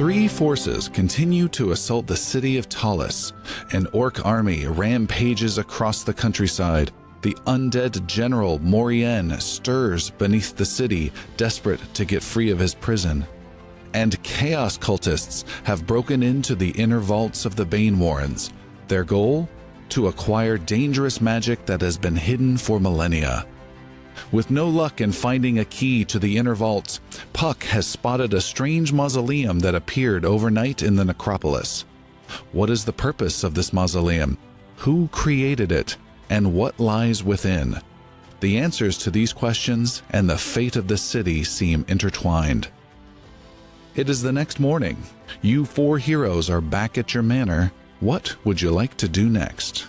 Three forces continue to assault the city of Talus. An orc army rampages across the countryside. The undead general Morien stirs beneath the city, desperate to get free of his prison. And chaos cultists have broken into the inner vaults of the Banewarrens. Their goal? To acquire dangerous magic that has been hidden for millennia. With no luck in finding a key to the inner vaults, Puck has spotted a strange mausoleum that appeared overnight in the Necropolis. What is the purpose of this mausoleum? Who created it? And what lies within? The answers to these questions and the fate of the city seem intertwined. It is the next morning. You four heroes are back at your manor. What would you like to do next?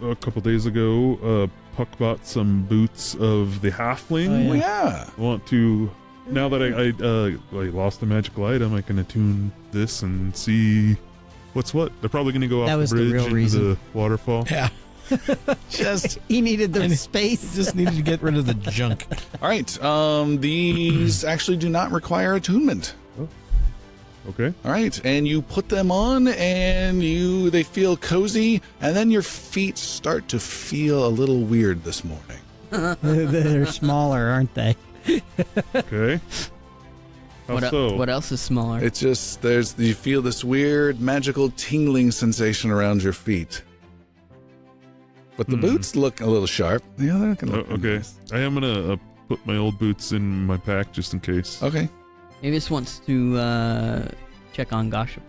A couple days ago, Puck bought some boots of the halfling. Oh, yeah. I want to, now that I lost the magical item, I can attune this and see what's what. They're probably going to go off the bridge into the waterfall. Yeah. He needed the space. He just needed to get rid of the junk. All right. These actually do not require attunement. Oh. Okay. All right, and you put them on, and they feel cozy, and then your feet start to feel a little weird this morning. They're smaller, aren't they? Okay. What else is smaller? It's just you feel this weird magical tingling sensation around your feet. But the boots look a little sharp. Yeah, they're gonna look okay. nice. I am gonna put my old boots in my pack just in case. Okay. Maybe this wants to check on Gashapon.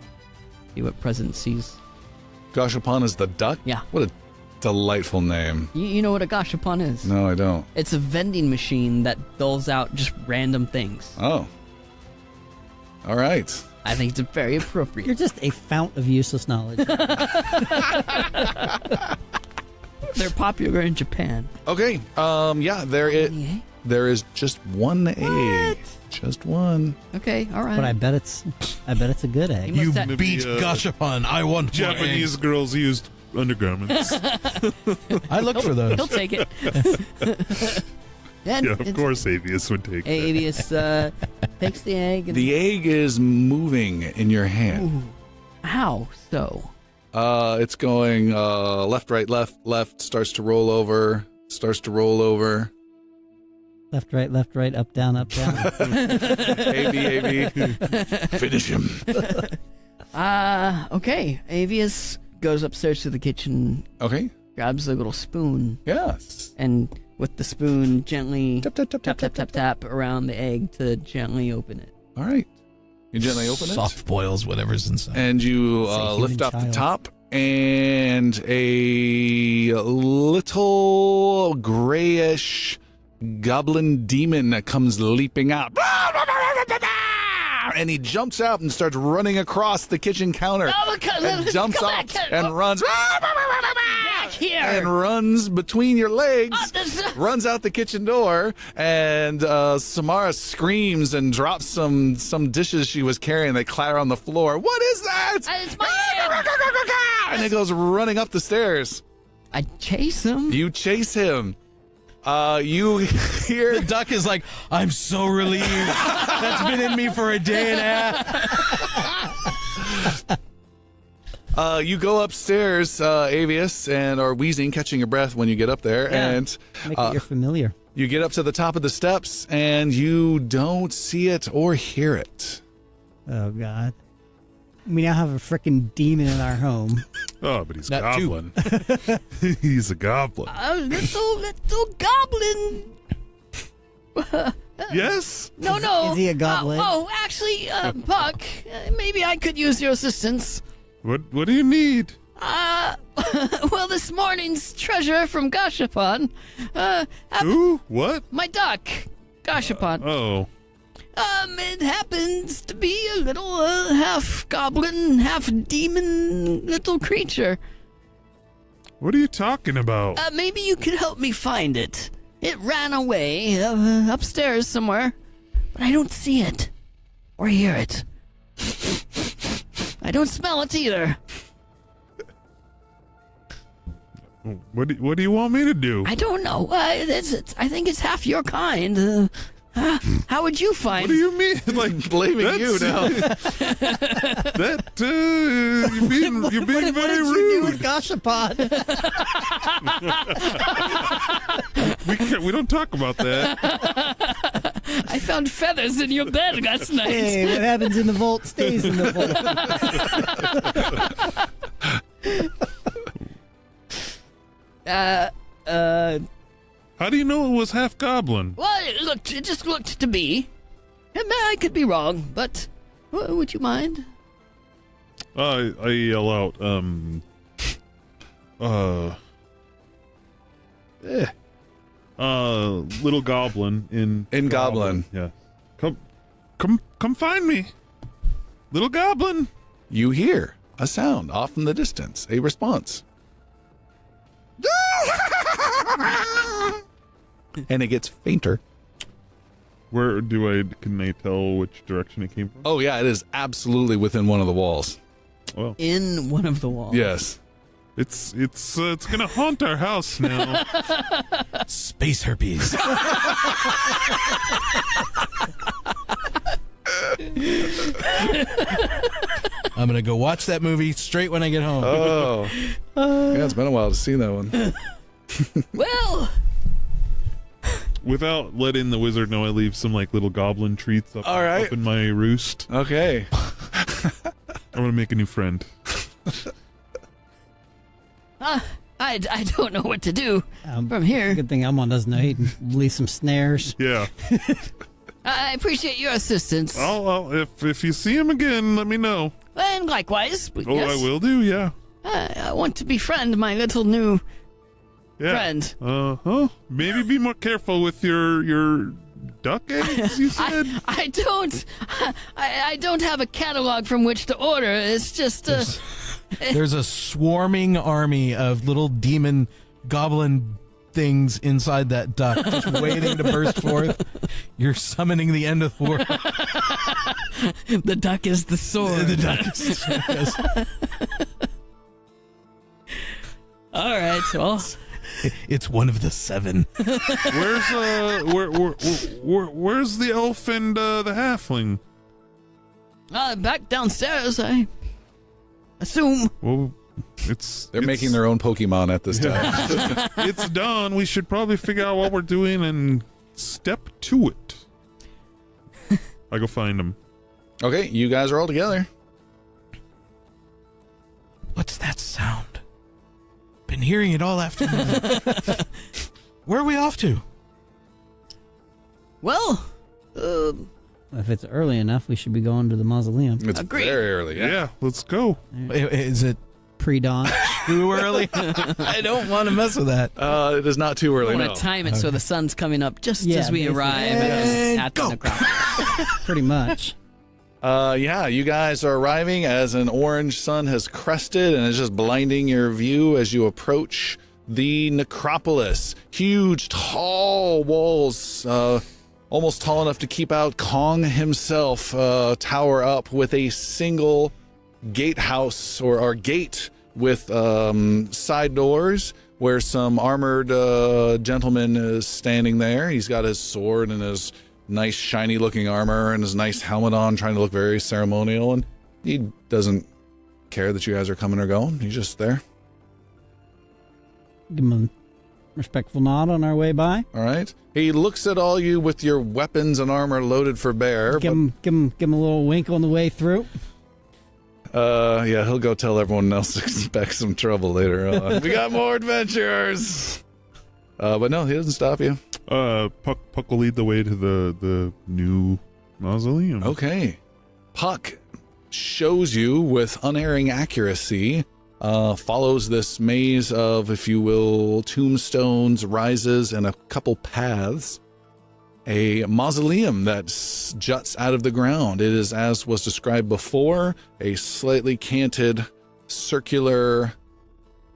See what present sees. Gashapon is the duck? Yeah. What a delightful name. You know what a Gashapon is? No, I don't. It's a vending machine that doles out just random things. Oh. All right. I think it's very appropriate. You're just a fount of useless knowledge. They're popular in Japan. Okay. Yeah, there is just one egg. Just one. Okay, all right. But I bet it's a good egg. You have- beat Gashapon. I want Japanese girls used undergarments. I look for those. He'll take it. Yeah, of course Avius would take that. Avius takes the egg. And The egg is moving in your hand. Ooh. How so? It's going left, right, left, starts to roll over. Left, right, up, down, up, down. A, B. Finish him. Okay. Avius goes upstairs to the kitchen, Okay. grabs a little spoon, Yes. and with the spoon gently Tap, tap, tap, tap, tap, tap. around the egg to gently open it. All right. You gently open it. Soft boils whatever's inside. And you It's a human lift up the child. top, and a little grayish goblin demon comes leaping out. And he jumps out and starts running across the kitchen counter. And jumps off and runs. Back here! And runs between your legs. Runs out the kitchen door, and Samara screams and drops some dishes she was carrying. They clatter on the floor. What is that? It's my egg! And it goes running up the stairs. I chase him. You chase him. You hear The duck is like, I'm so relieved. That's been in me for a day and a half. you go upstairs, Avius, and are wheezing, catching your breath when you get up there, Yeah. and Make it your familiar. you get up to the top of the steps, and you don't see it or hear it. Oh, God. We now have a freaking demon in our home. Oh, but he's a Not two. goblin. He's a goblin. Little goblin. Yes? No. Is he a goblin? Actually, Puck, maybe I could use your assistance. What do you need? Well, this morning's treasure from Gashapon. Who? What? My duck, Gashapon. Oh. It happens to be a little half goblin, half demon little creature. What are you talking about? Maybe you could help me find it. It ran away upstairs somewhere, but I don't see it or hear it. I don't smell it either. What do you want me to do? I don't know. I think it's half your kind. How would you find? What do you mean? Like Blaming you now. You're being What very did you do with rude. Gashapon? We don't talk about that. I found feathers in your bed last night. Hey, what happens in the vault stays in the vault. How do you know it was half goblin? Well, it just looked to be. And I could be wrong, but would you mind? I yell out, little goblin in goblin. Yeah. Come find me. Little goblin. You hear a sound off in the distance, a response. And it gets fainter. Can I tell which direction it came from? Oh yeah, it is absolutely within one of the walls. Well, In one of the walls. Yes. it's gonna haunt our house now. Space herpes. I'm gonna go watch that movie straight when I get home. Oh. Yeah, it's been a while to see that one. Well, Without letting the wizard know, I leave some like little goblin treats up, All right. up in my roost. Okay. I want to make a new friend. I don't know what to do from here. Good thing Elmon doesn't know. He can leave some snares. Yeah. I appreciate your assistance. If you see him again, let me know. And likewise. Oh, yes. I will do. Yeah. I want to befriend my little new friend. Maybe be more careful with your duck eggs. You said. I don't have a catalog from which to order. It's just There's a swarming army of little demon goblin things inside that duck, just waiting to burst forth. You're summoning the end of the world. the duck is the sword. The duck is yes. All right. Well, It's one of the 7. Where's the elf and the halfling? back downstairs, I assume. Well, They're making their own Pokemon at this time. It's dawn. We should probably figure out what we're doing and step to it. I go find them. Okay, you guys are all together. What's that sound? Been hearing it all afternoon. Where are we off to? Well, If it's early enough, we should be going to the mausoleum. It's Agreed. very early. Yeah, let's go. Is it Pre-dawn. too early? I don't want to mess with that. It is not too I early. want No. to time it so the sun's coming up just Yeah, as we basically. arrive And at go. the Necropolis. Pretty much. Yeah, you guys are arriving as an orange sun has crested and is just blinding your view as you approach the Necropolis. Huge, tall walls, almost tall enough to keep out Kong himself, tower up with a single gatehouse or gate with side doors where some armored gentleman is standing there. He's got his sword and his nice shiny looking armor and his nice helmet on, trying to look very ceremonial, and he doesn't care that you guys are coming or going. He's just there. Give him a respectful nod on our way by. All right. He looks at all you with your weapons and armor loaded for bear. Give him a little wink on the way through. Yeah, he'll go tell everyone else to expect some trouble later on. We got more adventurers. But no, he doesn't stop you. Puck will lead the way to the new mausoleum. Okay. Puck shows you with unerring accuracy, follows this maze of, if you will, tombstones, rises, and a couple paths. A mausoleum that juts out of the ground. It is, as was described before, a slightly canted, circular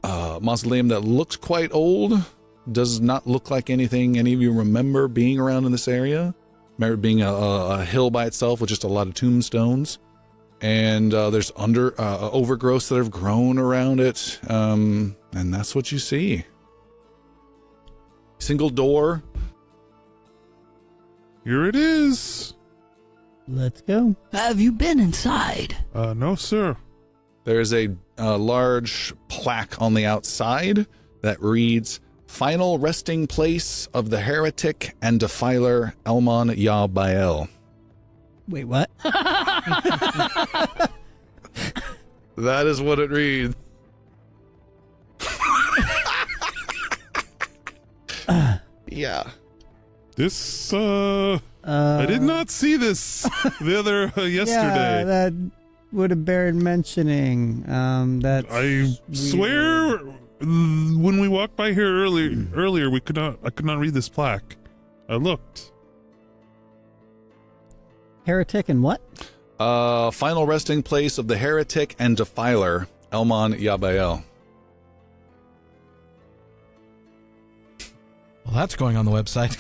mausoleum that looks quite old. Does not look like anything any of you remember being around in this area. Remember it being a hill by itself with just a lot of tombstones. And there's overgrowths that have grown around it. And that's what you see. Single door. Here it is. Let's go. Have you been inside? No, sir. There's a large plaque on the outside that reads, Final resting place of the heretic and defiler Elmon Yabael. Wait, what? That is what it reads. Yeah. This, I did not see this the other yesterday. Yeah, that would have bared mentioning. I swear, when we walked by here earlier, I could not read this plaque. I looked. Heretic and what? Final resting place of the heretic and defiler Elmon Yabael. Well, that's going on the website.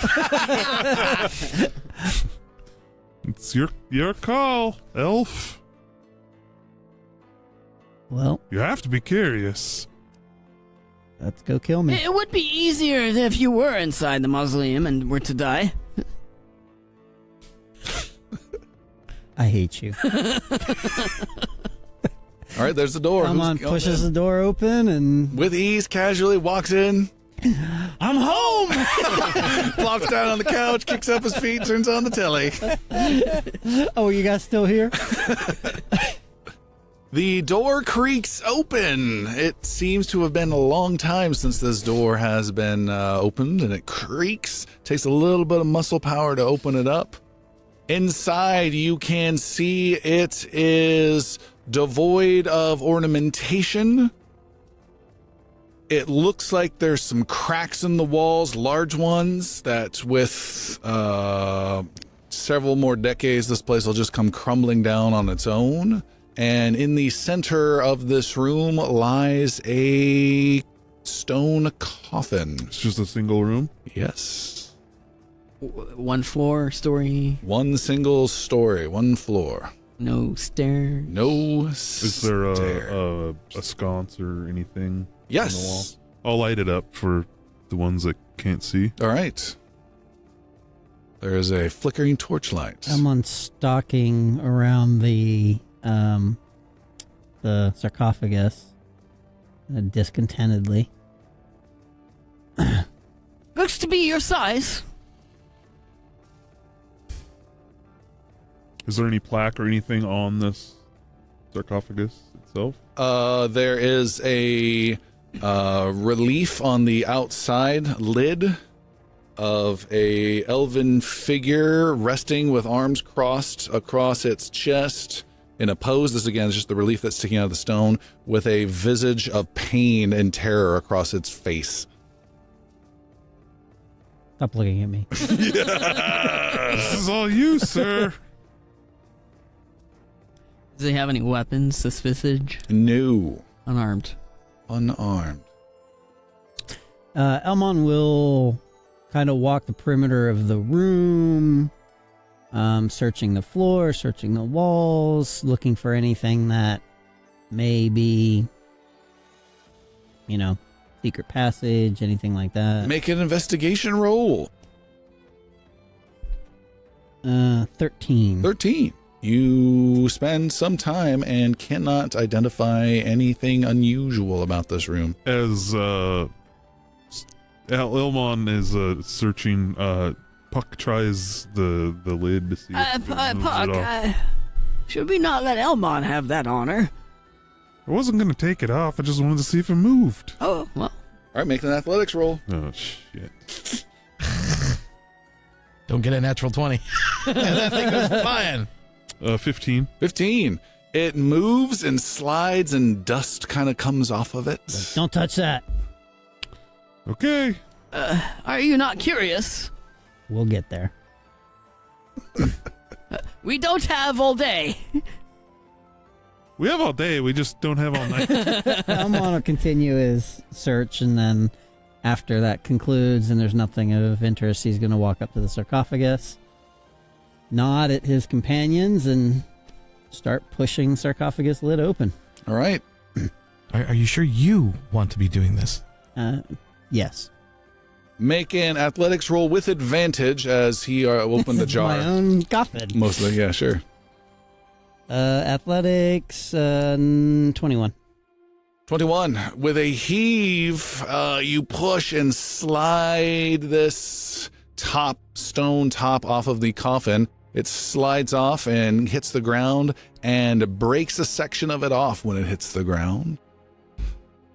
It's your call, elf. Well, You have to be curious. let's go kill me. It would be easier if you were inside the mausoleum and were to die. I hate you. All right, there's the door. Elmon pushes the door open and with ease, casually walks in, I'm home. plops down on the couch, kicks up his feet, turns on the telly. Oh, you guys still here? The door creaks open. It seems to have been a long time since this door has been opened, and it creaks. Takes a little bit of muscle power to open it up. Inside, you can see it is devoid of ornamentation. It looks like there's some cracks in the walls, large ones, that with several more decades, this place will just come crumbling down on its own. And in the center of this room lies a stone coffin. It's just a single room. Yes. One floor, story, One single story, one floor. no stairs. No Is there a sconce or anything? Yes. On the wall? I'll light it up for the ones that can't see. All right. There is a flickering torchlight. Someone stalking around the sarcophagus discontentedly. Looks to be your size. Is there any plaque or anything on this sarcophagus itself? There is a relief on the outside lid of a elven figure resting with arms crossed across its chest in a pose. This again is just the relief that's sticking out of the stone, with a visage of pain and terror across its face. Stop looking at me. This is all you, sir. Does he have any weapons, this visage? No. Unarmed. Unarmed. Elmon will kind of walk the perimeter of the room, searching the floor, searching the walls, looking for anything that may be, secret passage, anything like that. Make an investigation roll. 13. 13. You spend some time and cannot identify anything unusual about this room. As Elmon is searching, Puck tries the lid to see if it moves Puck, it off. should we not let Elmon have that honor? I wasn't going to take it off. I just wanted to see if it moved. Oh, well. All right, make an athletics roll. Oh, shit. Don't get a natural 20. That thing goes flying. 15. 15. It moves and slides and dust kind of comes off of it. Don't touch that. Okay. Are you not curious? We'll get there. We don't have all day. We have all day. We just don't have all night. Elmon will continue his search, and then after that concludes and there's nothing of interest, he's going to walk up to the sarcophagus, nod at his companions, and start pushing sarcophagus lid open. All right. Are you sure you want to be doing this? Yes. Make an athletics roll with advantage as he opened the jar. My own coffin. Mostly, yeah, sure. Athletics, 21. 21. With a heave, you push and slide this stone top off of the coffin. It slides off and hits the ground and breaks a section of it off when it hits the ground.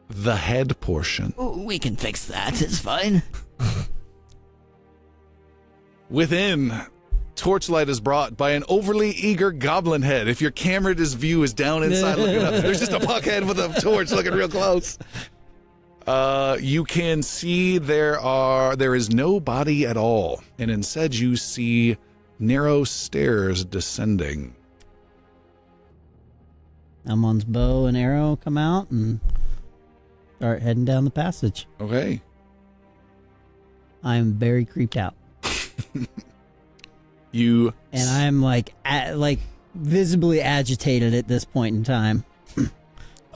The head portion. We can fix that. It's fine. Within, torchlight is brought by an overly eager goblin head. If your camera's view is down inside looking up, there's just a puck head with a torch looking real close. You can see there is no body at all, and instead you see narrow stairs descending. Elmon's bow and arrow come out and start heading down the passage. Okay. I'm very creeped out. And I'm like visibly agitated at this point in time.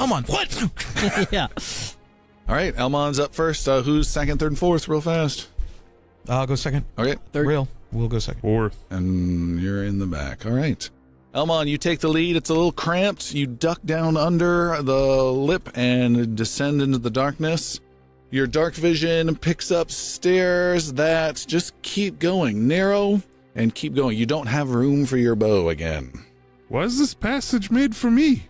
Elmon, what? Yeah. All right, Elmon's up first. Who's second, third, and fourth real fast? I'll go second. Okay. Third. Real. We'll go second. Fourth. And you're in the back. All right. Elmon, you take the lead. It's a little cramped. You duck down under the lip and descend into the darkness. Your dark vision picks up stairs that just keep going, narrow and keep going. You don't have room for your bow again. Why is this passage made for me?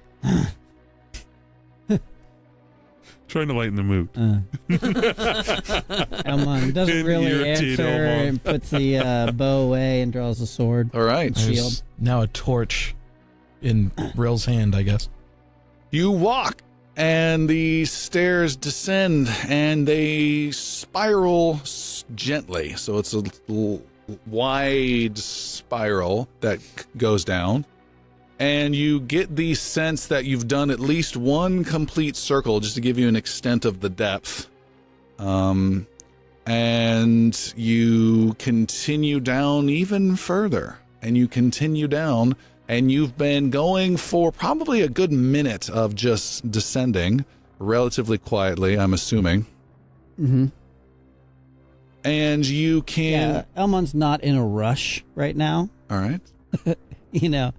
Trying to lighten the mood. Elmon doesn't really Irritate answer Elmon. and puts the bow away and draws a sword. All right. Shield. There's now a torch in Rill's hand, I guess. You walk, and the stairs descend, and they spiral gently. So it's a little wide spiral that goes down. And you get the sense that you've done at least one complete circle, just to give you an extent of the depth. And you continue down even further. And you continue down, and you've been going for probably a good minute of just descending relatively quietly, I'm assuming. Mm-hmm. And you can... Yeah, Elmon's not in a rush right now. All right. You know,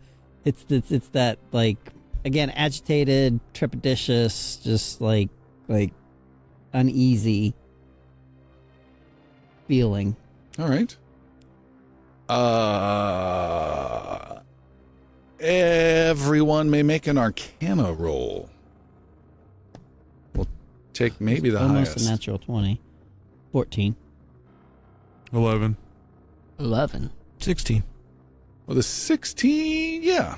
it's that, like, again, agitated, trepidatious, just like uneasy feeling. All right. Everyone may make an Arcana roll. We'll take maybe the Almost highest. a natural 20. 14. 11. 16. Well, the 16, yeah.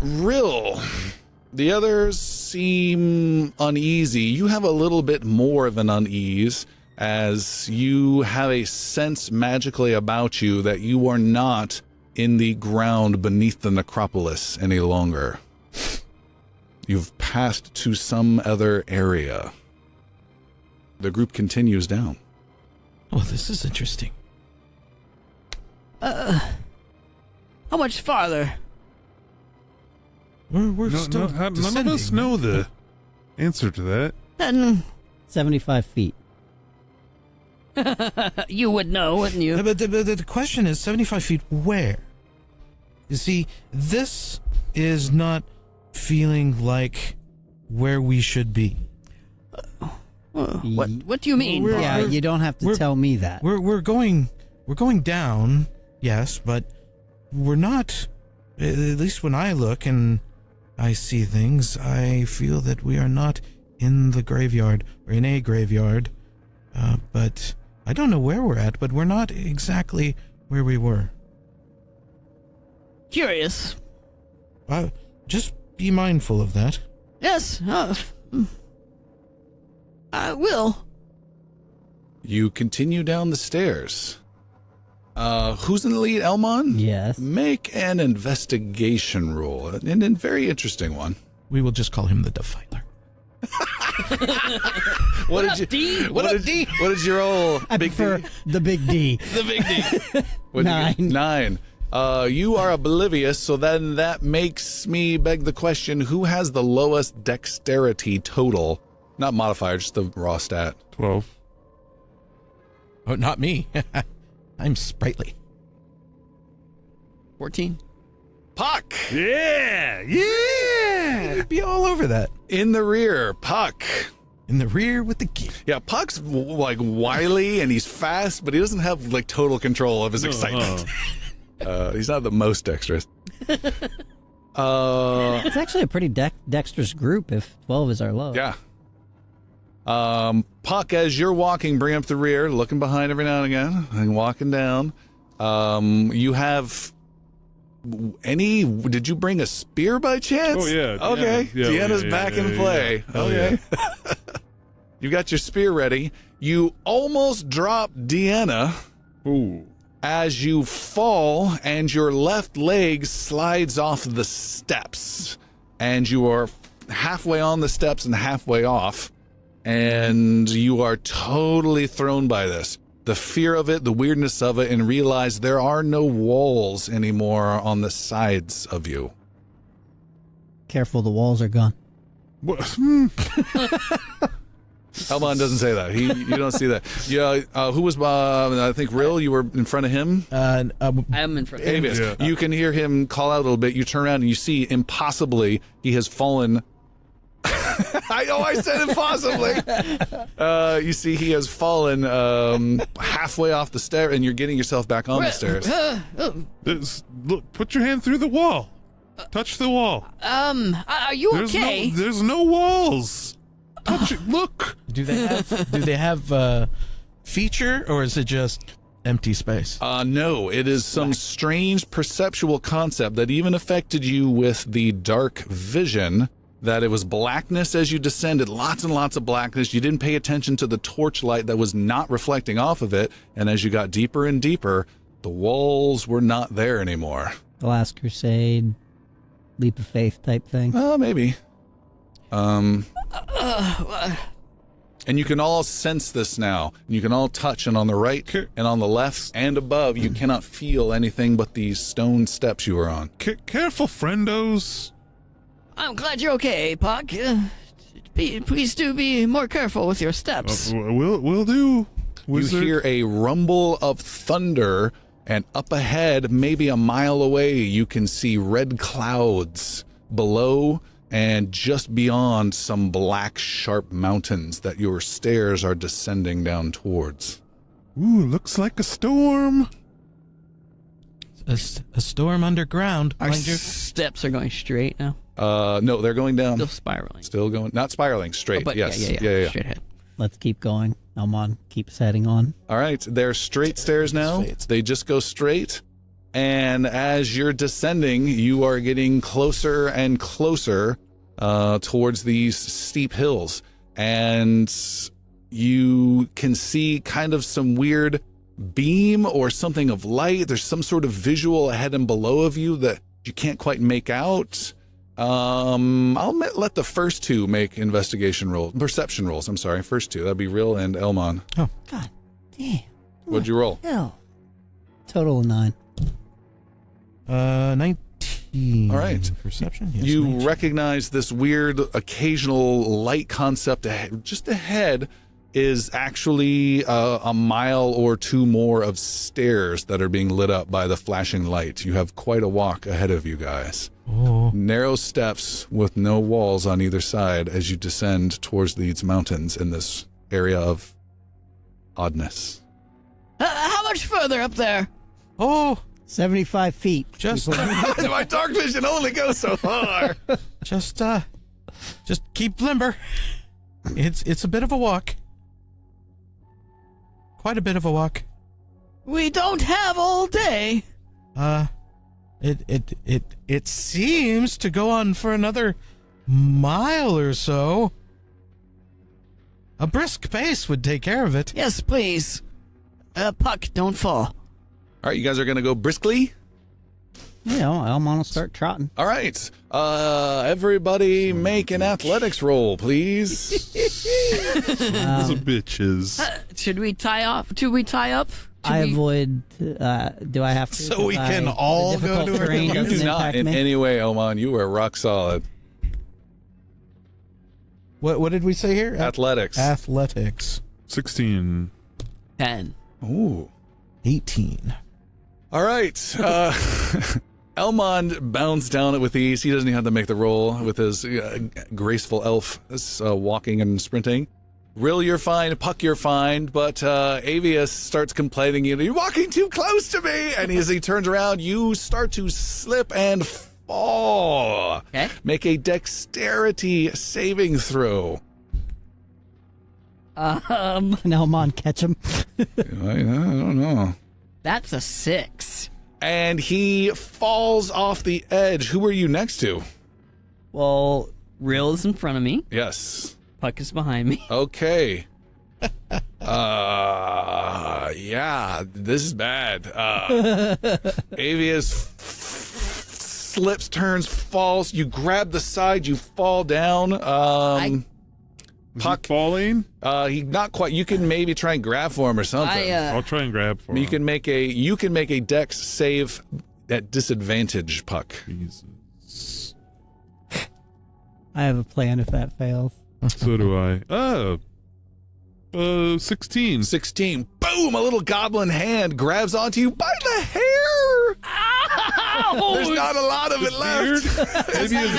Rill. The others seem uneasy. You have a little bit more of an unease as you have a sense magically about you that you are not in the ground beneath the necropolis any longer. You've passed to some other area. The group continues down. Oh, this is interesting. How much farther? We're None still of us descending. know the answer to that. Then 75 feet. you would know, wouldn't you? But the question is 75 feet where? You see, this is not feeling like where we should be. What do you mean? Yeah, you don't have to tell me that. We're going down, yes, but we're not. At least when I look and I see things, I feel that we are not in the graveyard or in a graveyard. But I don't know where we're at, but we're not exactly where we were. Curious. Just be mindful of that. Yes. I will. You continue down the stairs. Who's in the lead, Elmon? Yes. Make an investigation roll, and a very interesting one. We will just call him the Defiler. What up, did D? you? What did you roll? I prefer the big D. The big D. What did you 9. get? 9. You are oblivious, so then that makes me beg the question: who has the lowest dexterity total? Not modifier, just the raw stat. 12. Oh, not me. I'm sprightly. 14. Puck! Yeah! You'd be all over that. In the rear, Puck. In the rear with the key. Yeah, Puck's like wily and he's fast, but he doesn't have like total control of his excitement. He's not the most dexterous. It's actually a pretty dexterous group if 12 is our low. Yeah. Puck, as you're walking, bring up the rear, looking behind every now and again, and walking down. You have did you bring a spear by chance? Oh, yeah. Okay. Deanna's back in play. Yeah. Okay. You got your spear ready. You almost drop Deanna. Ooh. As you fall and your left leg slides off the steps, and you are halfway on the steps and halfway off, and you are totally thrown by this. The fear of it, the weirdness of it, and realize there are no walls anymore on the sides of you. Careful, the walls are gone. Elmon doesn't say that. You don't see that. Yeah. Who was? I think Rill. You were in front of him. I am in front of him. Avis, you can hear him call out a little bit. You turn around and you see impossibly he has fallen. I know I said impossibly. You see he has fallen halfway off the stair, and you're getting yourself back on the stairs. Look, put your hand through the wall. Touch the wall. Are you okay? There's no walls. Touch it. Look. Do they have feature, or is it just empty space? No, it is some strange perceptual concept that even affected you with the dark vision, that it was blackness as you descended, lots and lots of blackness. You didn't pay attention to the torchlight that was not reflecting off of it, and as you got deeper and deeper, the walls were not there anymore. The Last Crusade, leap of faith type thing. Maybe. And you can all sense this now. You can all touch, and on the right and on the left and above, you cannot feel anything but these stone steps you were on. Careful, friendos. I'm glad you're okay, Puck. Please do be more careful with your steps. We'll do. Wizard. You hear a rumble of thunder, and up ahead, maybe a mile away, you can see red clouds below and just beyond some black, sharp mountains that your stairs are descending down towards. Ooh, looks like a storm. A storm underground. Our steps are going straight now. No, they're going down. Still spiraling. Still going, not spiraling, straight. But yes. Yeah. Straight ahead. Let's keep going. Elmon keeps heading on. All right, they're straight stairs now. They just go straight. And as you're descending, you are getting closer and closer towards these steep hills. And you can see kind of some weird beam or something of light. There's some sort of visual ahead and below of you that you can't quite make out. I'll let the first two make perception rolls. I'm sorry, first two. That'd be Rill and Elmon. Oh, God damn. What'd you roll? Hell. Total of 9. 19. All right. Perception. Yes, you 19. recognize this weird occasional light concept ahead. Just ahead is actually a mile or two more of stairs that are being lit up by the flashing light. You have quite a walk ahead of you guys. Oh. Narrow steps with no walls on either side as you descend towards these mountains in this area of oddness. How much further up there? Oh, 75 feet. just My dark vision only goes so far. just keep limber. It's a bit of a walk. Quite a bit of a walk. We don't have all day. It seems to go on for another mile or so. A brisk pace would take care of it. Yes, please. Puck, don't fall. All right, you guys are going to go briskly? Yeah, Elmon will start trotting. All right. Everybody make an athletics roll, please. Those bitches. Should we tie up? I avoid. Do I have to? So we can the all go difficult to our terrain You doesn't do not impact in me? any way, Elmon. You are rock solid. What did we say here? Athletics. Athletics. 16. 10. Ooh. 18. All right. Elmond bounds down it with ease. He doesn't even have to make the roll with his graceful elf walking and sprinting. Rill, you're fine. Puck, you're fine. But Avius starts complaining, you're walking too close to me. And as he turns around, you start to slip and fall. Okay. Make a dexterity saving throw. Can Elmon catch him? I don't know. That's a 6. And he falls off the edge. Who are you next to? Well, Rill is in front of me. Yes. Puck is behind me. Okay. Yeah, this is bad. Avius slips, turns, falls. You grab the side, you fall down. Puck falling? He not quite. You can maybe try and grab for him or something. I'll try and grab for him. You can make a dex save at disadvantage, Puck. Jesus. I have a plan if that fails. So do I. 16. 16. Boom! A little goblin hand grabs onto you by the hair. Ow! There's not a lot of it left.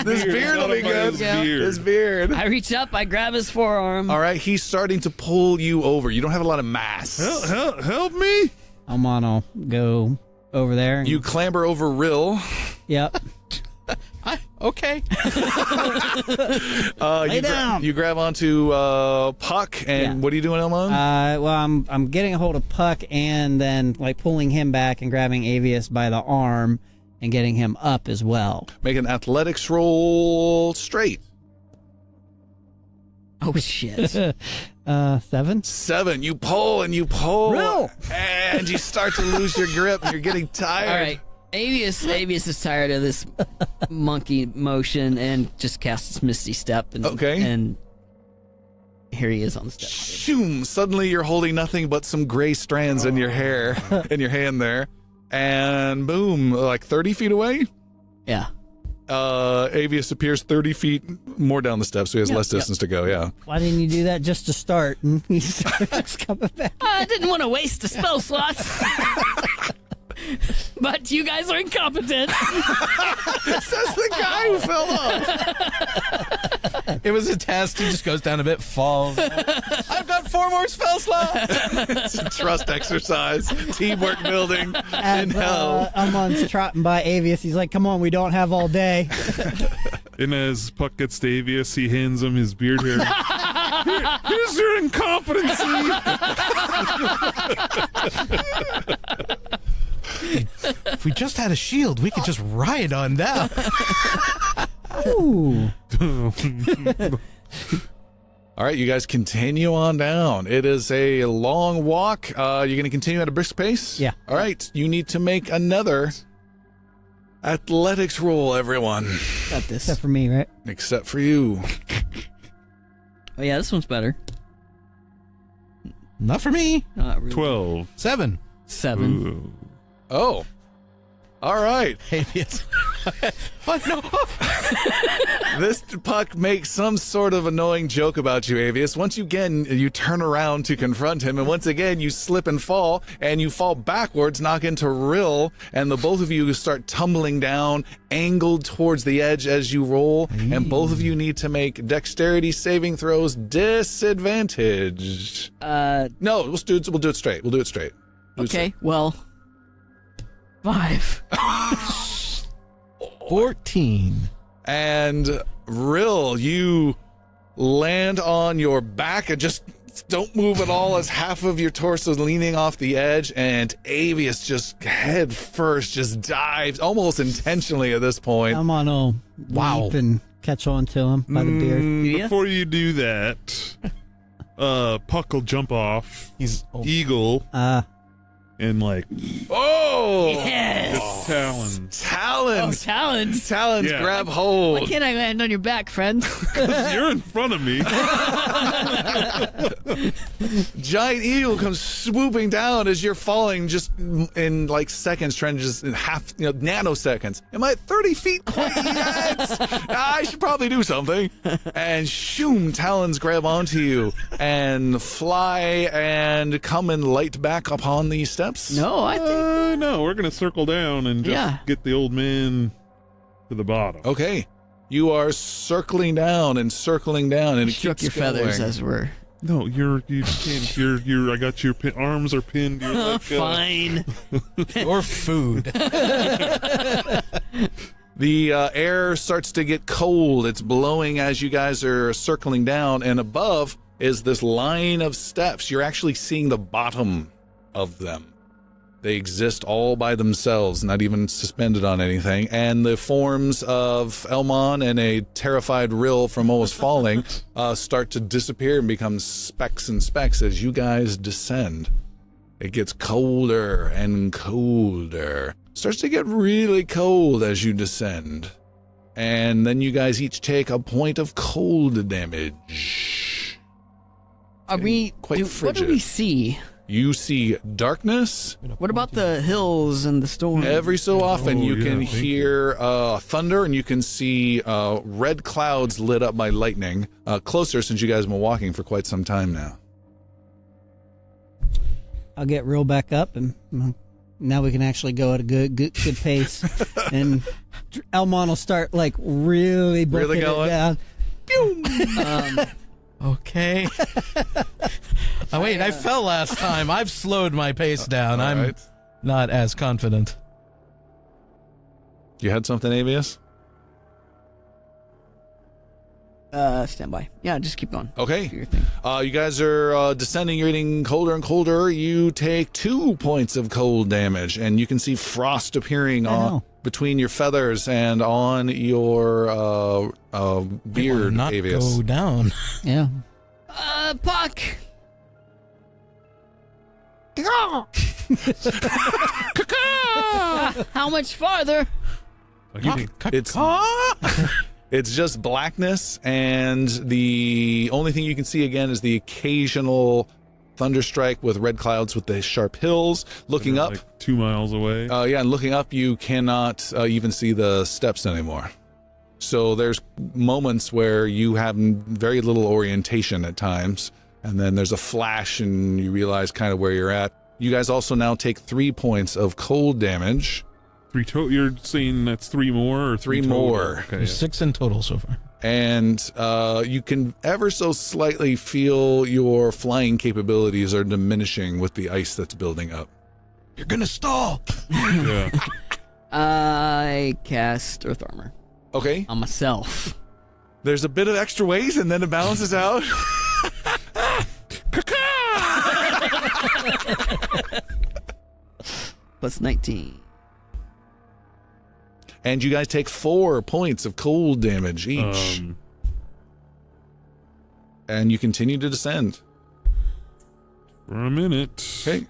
This beard will be good. His beard. I reach up, I grab his forearm. All right, he's starting to pull you over. You don't have a lot of mass. Help me! Elmon will go over there. You clamber over Rill. Yep. Okay. Lay down. You grab onto Puck, and what are you doing, Elmon? Well, I'm getting a hold of Puck and then like pulling him back and grabbing Avius by the arm and getting him up as well. Make an athletics roll straight. Oh, shit. 7. 7. You pull and you pull. Rill. And you start to lose your grip. And you're getting tired. All right. Avius is tired of this monkey motion and just casts Misty Step. And here he is on the step. Shoom! Suddenly you're holding nothing but some gray strands in your hair, in your hand there. And boom, like 30 feet away? Yeah. Avius appears 30 feet more down the steps, so he has less distance to go, yeah. Why didn't you do that just to start? And he starts coming back. I didn't want to waste the spell slots. But you guys are incompetent. Says the guy who fell off. It was a test. He just goes down a bit, falls. I've got 4 more spell slots. It's a trust exercise, teamwork building in hell. Elmon's trotting by Avius. He's like, come on, we don't have all day. And as Puck gets to Avius, he hands him his beard hair. Here's your incompetency. If we just had a shield, we could just ride on down. Ooh. All right, you guys continue on down. It is a long walk. You're going to continue at a brisk pace? Yeah. All right, you need to make another athletics roll, everyone. Got this. Except for me, right? Except for you. Oh, yeah, this one's better. Not for me. Not really. 12. 7. 7. Ooh. Oh. All right. Avius. What? No. This Puck makes some sort of annoying joke about you, Avius. Once again, you turn around to confront him, and once again, you slip and fall backwards, knock into Rill, and the both of you start tumbling down, angled towards the edge as you roll, and both of you need to make dexterity saving throws disadvantaged. No, we'll do it straight. We'll do it straight. Okay, well, 5. 14. And Rill, you land on your back and just don't move at all as half of your torso is leaning off the edge, and Avius just head first just dives almost intentionally at this point. Elmon will leap and catch on to him by the beard. Before you do that, Puck will jump off. He's Eagle. And Yes! Talons. Talons. Talons Yeah. grab hold. Why can't I land on your back, friend? You're in front of me. Giant eagle comes swooping down as you're falling just in like seconds, trying to just in half, nanoseconds. Am I at 30 feet quite yet? I should probably do something. And shoom, talons grab onto you and fly and come and light back upon these steps. No, I think... no, we're going to circle down and just get the old man to the bottom. Okay. You are circling down, and it shook keeps your feathers going. as we're... No, you can't. I got your arms are pinned. You're like, fine. Or food. The air starts to get cold. It's blowing as you guys are circling down, and above is this line of steps. You're actually seeing the bottom of them. They exist all by themselves, not even suspended on anything. And the forms of Elmon and a terrified Rill from almost falling start to disappear and become specks and specks as you guys descend. It gets colder and colder. Starts to get really cold as you descend. And then you guys each take a point of cold damage. Are we... Quite frigid. What do we see? You see darkness. What about the hills and the storm? Every so often you can thank hear thunder, and you can see red clouds lit up by lightning. Closer, since you guys have been walking for quite some time now. I'll get Rill back up, and now we can actually go at a good pace. And Elmon will start like really booking going? it down. Okay. Oh, wait, I fell last time. I've slowed my pace down. I'm right. not as confident. You had something, Avius? Stand by. Yeah, just keep going. Okay. Do your thing. You guys are descending. You're getting colder and colder. You take 2 points of cold damage, and you can see frost appearing between your feathers and on your beard, Not Avius. go down. Yeah. Puck! How much farther? It's just blackness, and the only thing you can see again is the occasional thunderstrike with red clouds with the sharp hills. Looking up, like 2 miles away. and looking up, you cannot even see the steps anymore. So there's moments where you have very little orientation at times, and then there's a flash, and you realize kind of where you're at. You guys also now take 3 points of cold damage. You're saying that's 3 more or 3 total? more. Okay, There's 6 in total so far. And you can ever so slightly feel your flying capabilities are diminishing with the ice that's building up. You're gonna stall. Yeah. I cast Earth Armor Okay. on myself. There's a bit of extra weight, and then it balances out. Plus 19. And you guys take 4 points of cold damage each. And you continue to descend. For a minute. Okay.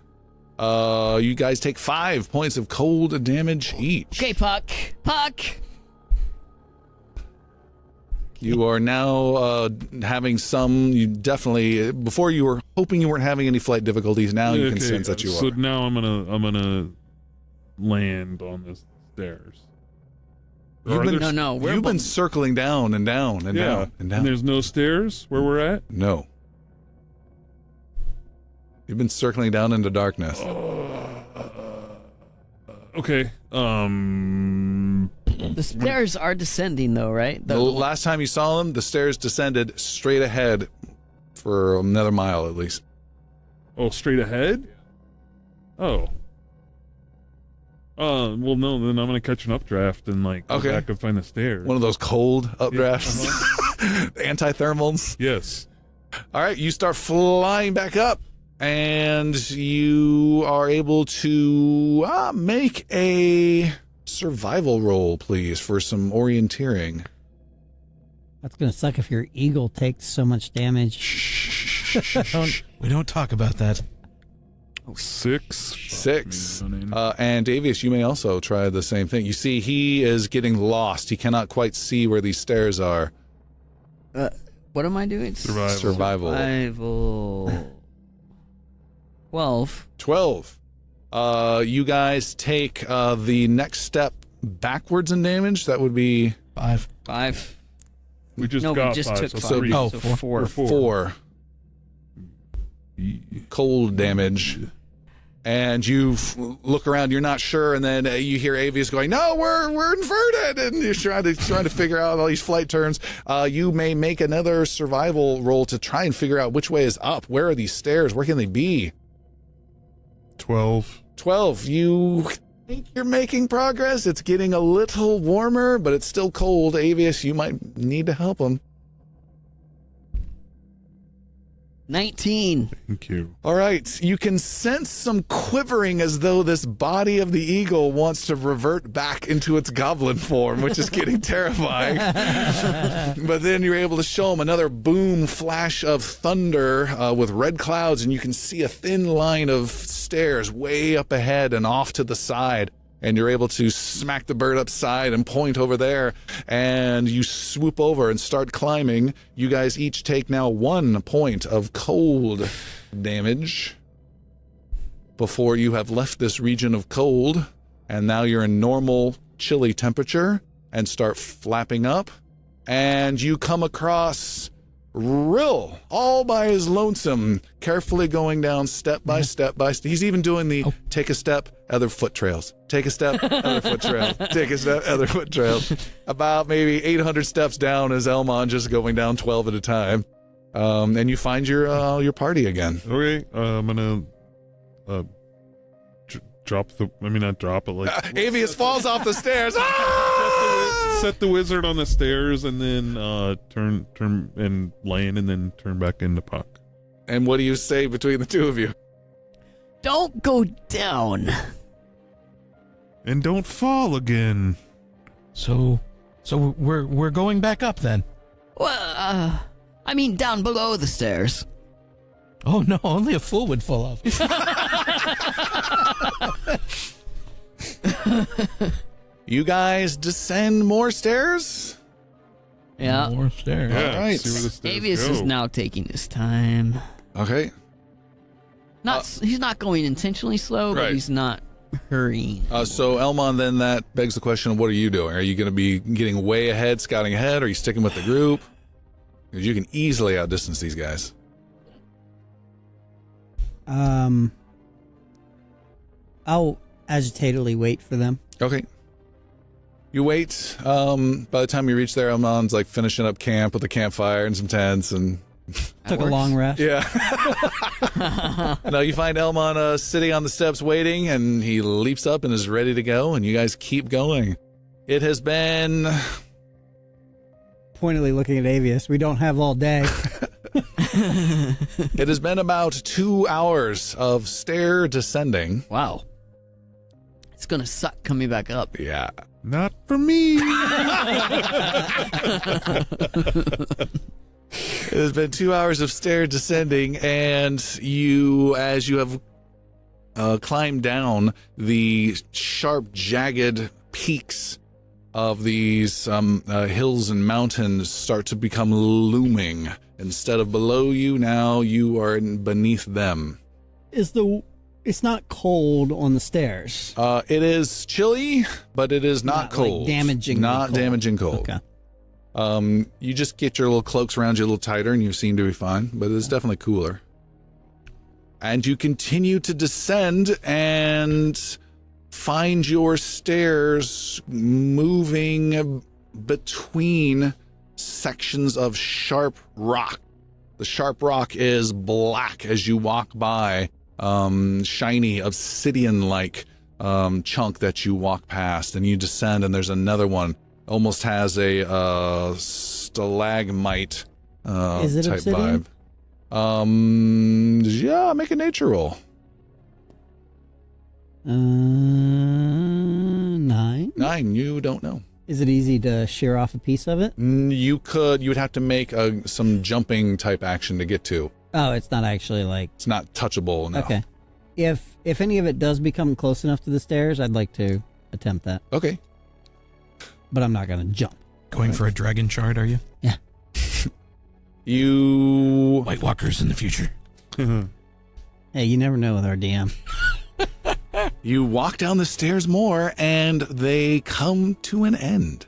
You guys take 5 points of cold damage each. Okay, Puck. You are now having some. You definitely. Before you were hoping you weren't having any flight difficulties. Now you can sense that you so are. So now I'm gonna land on the stairs. You've been circling down and down and down and down. And there's no stairs where we're at? No. You've been circling down into darkness. Okay. The stairs are descending, though, right? The last time you saw them, the stairs descended straight ahead for another mile at least. Oh, straight ahead? Oh. Well, no, then I'm going to catch an updraft and, go back and find the stairs. One of those cold updrafts. Anti-thermals. Yes. All right, you start flying back up, and you are able to make a survival roll, please, for some orienteering. That's going to suck if your eagle takes so much damage. We don't talk about that. 6. And Davius, you may also try the same thing. You see, he is getting lost. He cannot quite see where these stairs are. What am I doing? Survival. 12. 12. You guys take the next step backwards in damage. That would be 5. 5. We just No, got we just 5, took so 5. three. So 4. 4 cold damage. And you look around, you're not sure, and then you hear Avius going, "No, we're inverted," and you're trying to figure out all these flight turns. You may make another survival roll to try and figure out which way is up. Where are these stairs? Where can they be? 12. 12. You think you're making progress. It's getting a little warmer, but it's still cold. Avius, you might need to help him. 19. Thank you. All right. You can sense some quivering as though this body of the eagle wants to revert back into its goblin form, which is getting terrifying. But then you're able to show him another boom flash of thunder with red clouds, and you can see a thin line of stairs way up ahead and off to the side. And you're able to smack the bird upside and point over there, and you swoop over and start climbing. You guys each take now 1 point of cold damage before you have left this region of cold, and now you're in normal chilly temperature and start flapping up, and you come across Rill all by his lonesome, carefully going down step by step by step. He's even doing the take a step, other foot trails. Take a step, other foot trails. Take a step, other foot trails. About maybe 800 steps down is Elmon just going down 12 at a time. And you find your party again. Okay, I'm gonna drop the. I mean, not drop it. Like Avius falls off the stairs. Set the wizard on the stairs, and then turn and land, and then turn back into Puck. And what do you say between the two of you? Don't go down. And don't fall again. So we're going back up then. Well, I mean down below the stairs. Oh no, only a fool would fall off. You guys descend more stairs? Yeah. More stairs. Yeah, All right. see where the stairs Avius go. is now taking his time. Okay. He's not going intentionally slow, Right. but he's not hurrying. So Elmon, then that begs the question, what are you doing? Are you going to be getting way ahead, scouting ahead? Or are you sticking with the group? Because you can easily outdistance these guys. I'll agitatedly wait for them. Okay. You wait. By the time you reach there, Elmon's like finishing up camp with a campfire and some tents and... Took a long rest. Yeah. Now you find Elmon sitting on the steps waiting, and he leaps up and is ready to go, and you guys keep going. It has been... Pointedly looking at Avius. We don't have all day. It has been about 2 hours of stair descending. Wow. It's going to suck coming back up. Yeah. Not for me. It has been 2 hours of stair descending, and you, as you have climbed down, the sharp, jagged peaks of these hills and mountains start to become looming. Instead of below you, now you are beneath them. It's not cold on the stairs. It is chilly, but it is not cold. Like damaging. Not cold. damaging cold. Okay. You just get your little cloaks around you a little tighter, and you seem to be fine, but it's definitely cooler. And you continue to descend and find your stairs moving between sections of sharp rock. The sharp rock is black as you walk by, shiny, obsidian-like chunk that you walk past, and you descend, and there's another one. Almost has a stalagmite Is it type obsidian? vibe. Yeah, make a nature roll. 9. 9, you don't know. Is it easy to shear off a piece of it? You would have to make some jumping type action to get to. Oh, it's not actually like... It's not touchable, no. Okay. If any of it does become close enough to the stairs, I'd like to attempt that. Okay. But I'm not going to jump. Going for a dragon shard, are you? Yeah. You... White Walkers in the future. Hey, you never know with our DM. You walk down the stairs more, and they come to an end.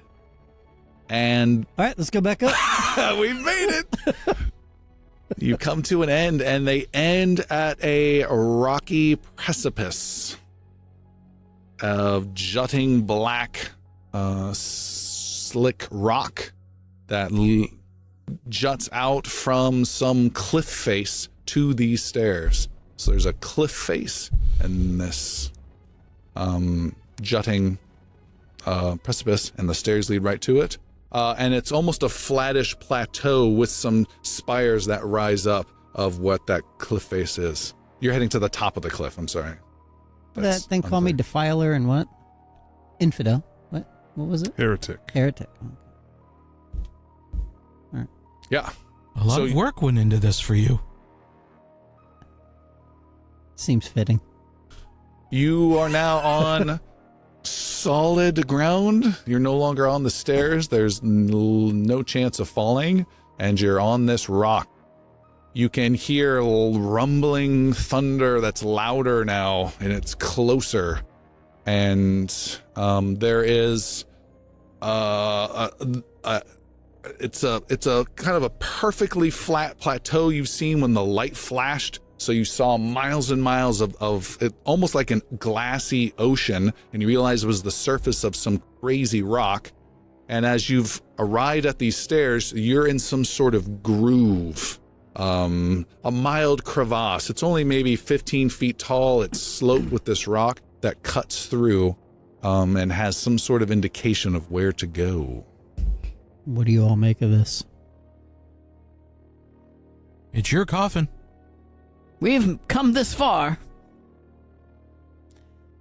And... All right, let's go back up. We made it! You come to an end, and they end at a rocky precipice of jutting black, slick rock that juts out from some cliff face to these stairs. So there's a cliff face and this jutting precipice, and the stairs lead right to it. And it's almost a flattish plateau with some spires that rise up of what that cliff face is. You're heading to the top of the cliff, I'm sorry. That thing called me defiler and what? Infidel. What was it? Heretic. Heretic. Okay. Yeah. A lot of work went into this for you. Seems fitting. You are now on solid ground. You're no longer on the stairs. There's no chance of falling, and you're on this rock. You can hear rumbling thunder that's louder now, and it's closer. And there is it's a kind of a perfectly flat plateau you've seen when the light flashed. So you saw miles and miles of it, almost like a glassy ocean, and you realize it was the surface of some crazy rock. And as you've arrived at these stairs, you're in some sort of groove, a mild crevasse. It's only maybe 15 feet tall. It's sloped with this rock that cuts through and has some sort of indication of where to go. What do you all make of this? It's your coffin. We've come this far.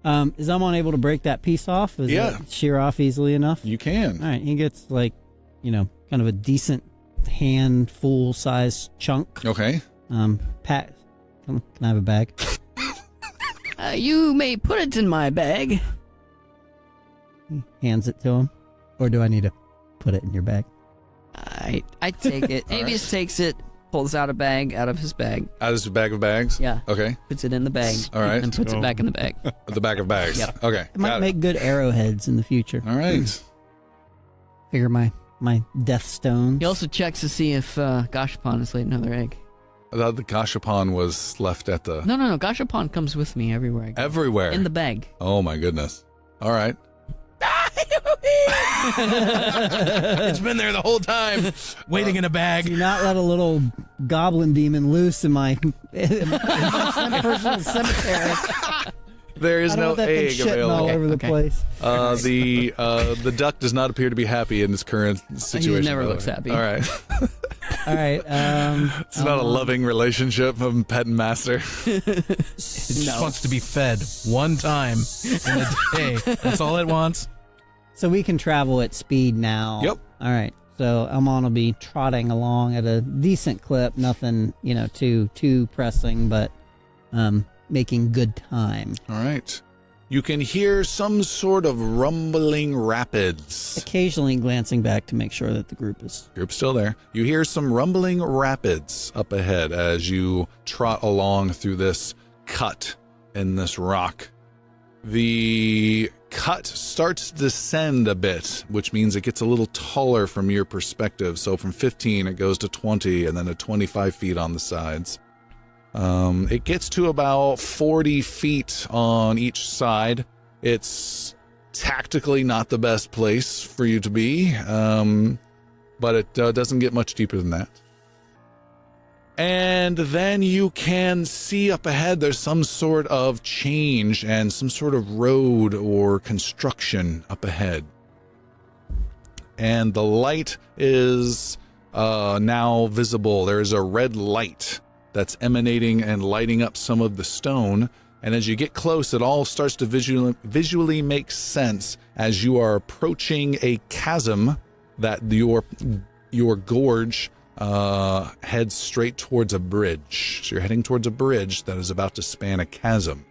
Is Amon able to break that piece off? Is Yeah. it shear off easily enough? You can. All right, he gets kind of a decent handful size chunk. Okay. Pat, can I have a bag? You may put it in my bag. He hands it to him. Or do I need to put it in your bag? I take it. Avius takes it, pulls out a bag out of his bag. Out of his bag of bags? Yeah. Okay. Puts it in the bag. All right. And puts it back in the bag. The bag of bags. Yep. Okay. It might make good arrowheads in the future. All right. Figure my death stones. He also checks to see if Gashapon has laid another egg. The Gashapon was left at the... No. Gashapon comes with me everywhere I go. Everywhere. In the bag. Oh, my goodness. All right. It's been there the whole time, waiting in a bag. Do not let a little goblin demon loose in my personal cemetery. There is no egg available. All over the place. The duck does not appear to be happy in this current situation. He never looks happy. All right. All right. It's not a loving relationship of pet and master. It just wants to be fed one time in a day. That's all it wants. So we can travel at speed now. Yep. All right. So Elmon will be trotting along at a decent clip. Nothing, too pressing, but making good time. All right. You can hear some sort of rumbling rapids. Occasionally glancing back to make sure that the group's still there. You hear some rumbling rapids up ahead as you trot along through this cut in this rock. The cut starts to descend a bit, which means it gets a little taller from your perspective. So from 15, it goes to 20 and then to 25 feet on the sides. It gets to about 40 feet on each side. It's tactically not the best place for you to be, but it doesn't get much deeper than that. And then you can see up ahead there's some sort of change and some sort of road or construction up ahead. And the light is now visible. There is a red light that's emanating and lighting up some of the stone. And as you get close, it all starts to visually make sense as you are approaching a chasm that your gorge heads straight towards a bridge. So you're heading towards a bridge that is about to span a chasm.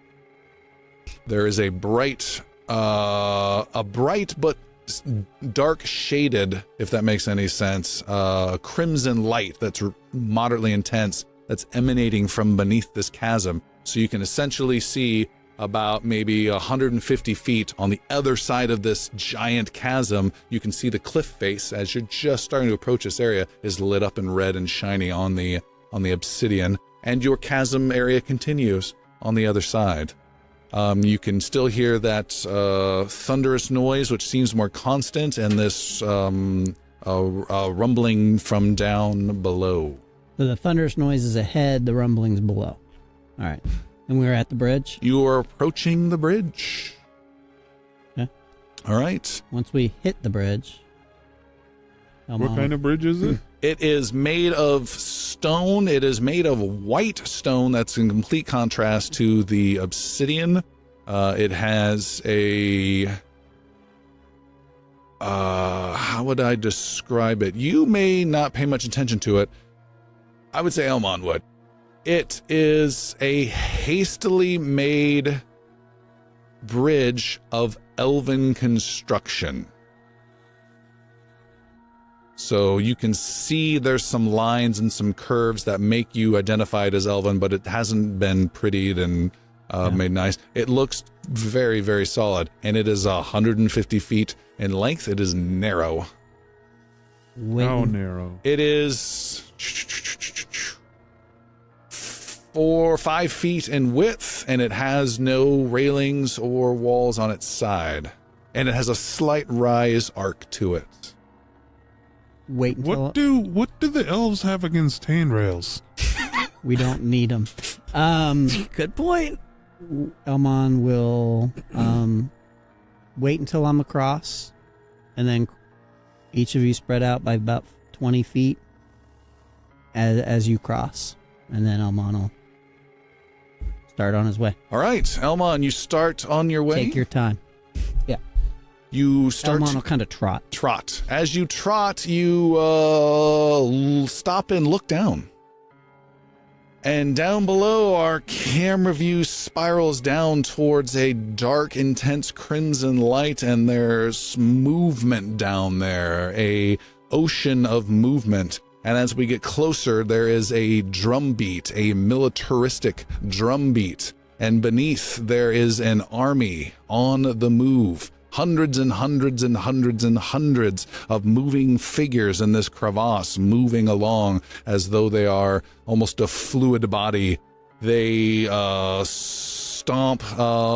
There is a bright but dark shaded, if that makes any sense, crimson light that's moderately intense that's emanating from beneath this chasm. So you can essentially see about maybe 150 feet on the other side of this giant chasm. You can see the cliff face as you're just starting to approach this area is lit up in red and shiny on the obsidian, and your chasm area continues on the other side. You can still hear that thunderous noise, which seems more constant, and this rumbling from down below. So the thunderous noise is ahead, the rumbling's below. All right. And we're at the bridge? You are approaching the bridge. Okay. All right. Once we hit the bridge... What kind of bridge is it? It is made of stone. It is made of white stone that's in complete contrast to the obsidian. It has a... how would I describe it? You may not pay much attention to it. I would say Elmon would. It is a hastily made bridge of elven construction. So you can see there's some lines and some curves that make you identify it as elven, but it hasn't been prettied and made nice. It looks very, very solid, and it is 150 feet in length. It is narrow. How narrow? It is 4 or 5 feet in width, and it has no railings or walls on its side. And it has a slight rise arc to it. Wait until... What do the elves have against handrails? We don't need them. Good point. Elmon will wait until I'm across, and then each of you spread out by about 20 feet as you cross, and then Elmon will start on his way. All right, Elmon, you start on your way. Take your time. Yeah. You start. Elmon will kind of trot. Trot. As you trot, you stop and look down. And down below, our camera view spirals down towards a dark, intense crimson light, and there's movement down there, a ocean of movement. And as we get closer, there is a drum beat, a militaristic drum beat. And beneath, there is an army on the move. Hundreds and hundreds and hundreds and hundreds of moving figures in this crevasse, moving along as though they are almost a fluid body. They stomp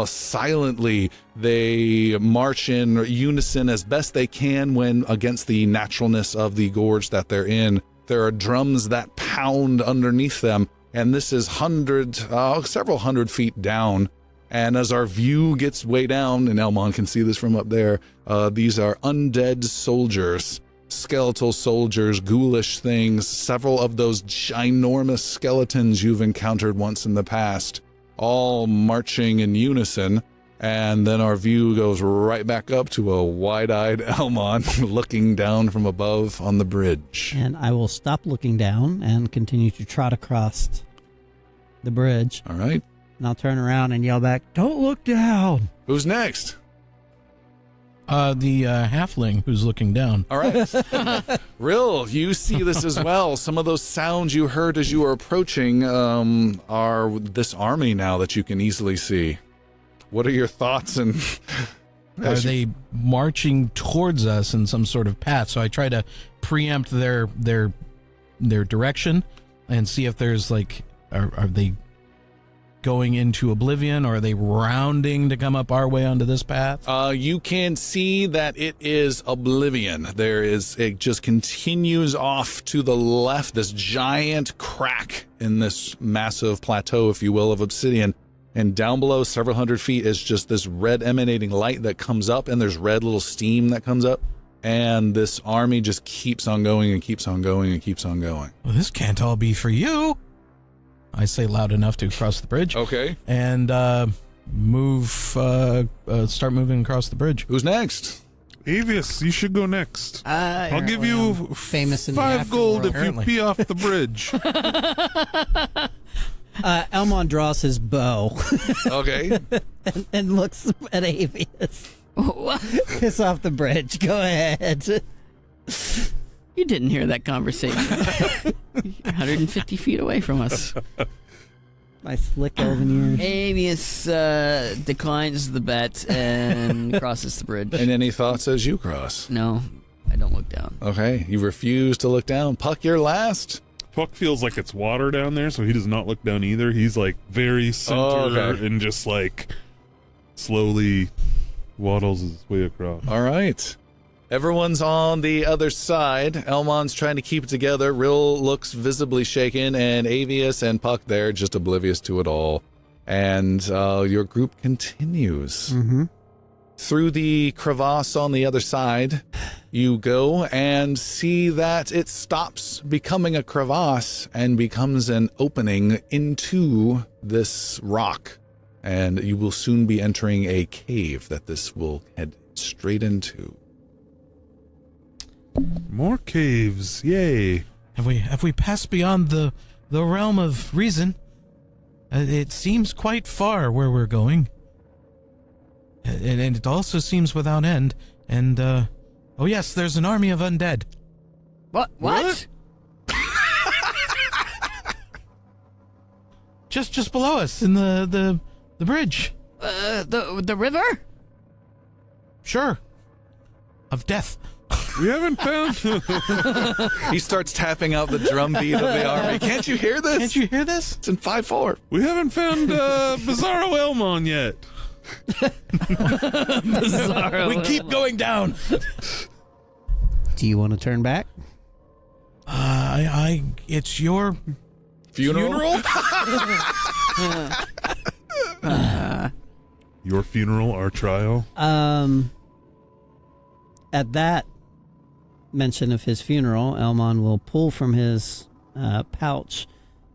silently. They march in unison as best they can when against the naturalness of the gorge that they're in. There are drums that pound underneath them, and this is several hundred feet down. And as our view gets way down, and Elmon can see this from up there, these are undead soldiers, skeletal soldiers, ghoulish things, several of those ginormous skeletons you've encountered once in the past, all marching in unison. And then our view goes right back up to a wide-eyed Elmon looking down from above on the bridge. And I will stop looking down and continue to trot across the bridge. All right. And I'll turn around and yell back, "Don't look down!" Who's next? The halfling who's looking down. All right. Rill, you see this as well. Some of those sounds you heard as you were approaching are this army now that you can easily see. What are your thoughts? And are they marching towards us in some sort of path? So I try to preempt their direction and see if there's like, are they going into oblivion, or are they rounding to come up our way onto this path? You can see that it is oblivion. It just continues off to the left, this giant crack in this massive plateau, if you will, of obsidian. And down below, several hundred feet, is just this red emanating light that comes up, and there's red little steam that comes up. And this army just keeps on going and keeps on going and keeps on going. Well, this can't all be for you, I say loud enough to cross the bridge. Okay. And start moving across the bridge. Who's next? Avius, you should go next. I'll give you famous in 5 gold if apparently. you pee off the bridge. Elmon draws his bow Okay. and looks at Avius. Piss off the bridge. Go ahead. You didn't hear that conversation. You're 150 feet away from us. My slick elven ears. Avius declines the bet and crosses the bridge. And any thoughts as you cross? No, I don't look down. Okay, you refuse to look down. Puck, you're last. Puck feels like it's water down there, so he does not look down either. He's like very center and just like slowly waddles his way across. All right. Everyone's on the other side. Elmon's trying to keep it together. Rill looks visibly shaken, and Avius and Puck there just oblivious to it all. And your group continues. Mm-hmm. Through the crevasse on the other side, you go and see that it stops becoming a crevasse and becomes an opening into this rock. And you will soon be entering a cave that this will head straight into. More caves, yay! Have we passed beyond the realm of reason? It seems quite far where we're going, and it also seems without end. And oh yes, there's an army of undead. What? Just below us in the bridge. The river? Sure. Of death. We haven't found... He starts tapping out the drum beat of the army. Can't you hear this? Can't you hear this? It's in 5/4. We haven't found Bizarro Elmon yet. Bizarro. We keep going down. Do you want to turn back? It's your Funeral? Your funeral, our trial. At that mention of his funeral, Elmon will pull from his pouch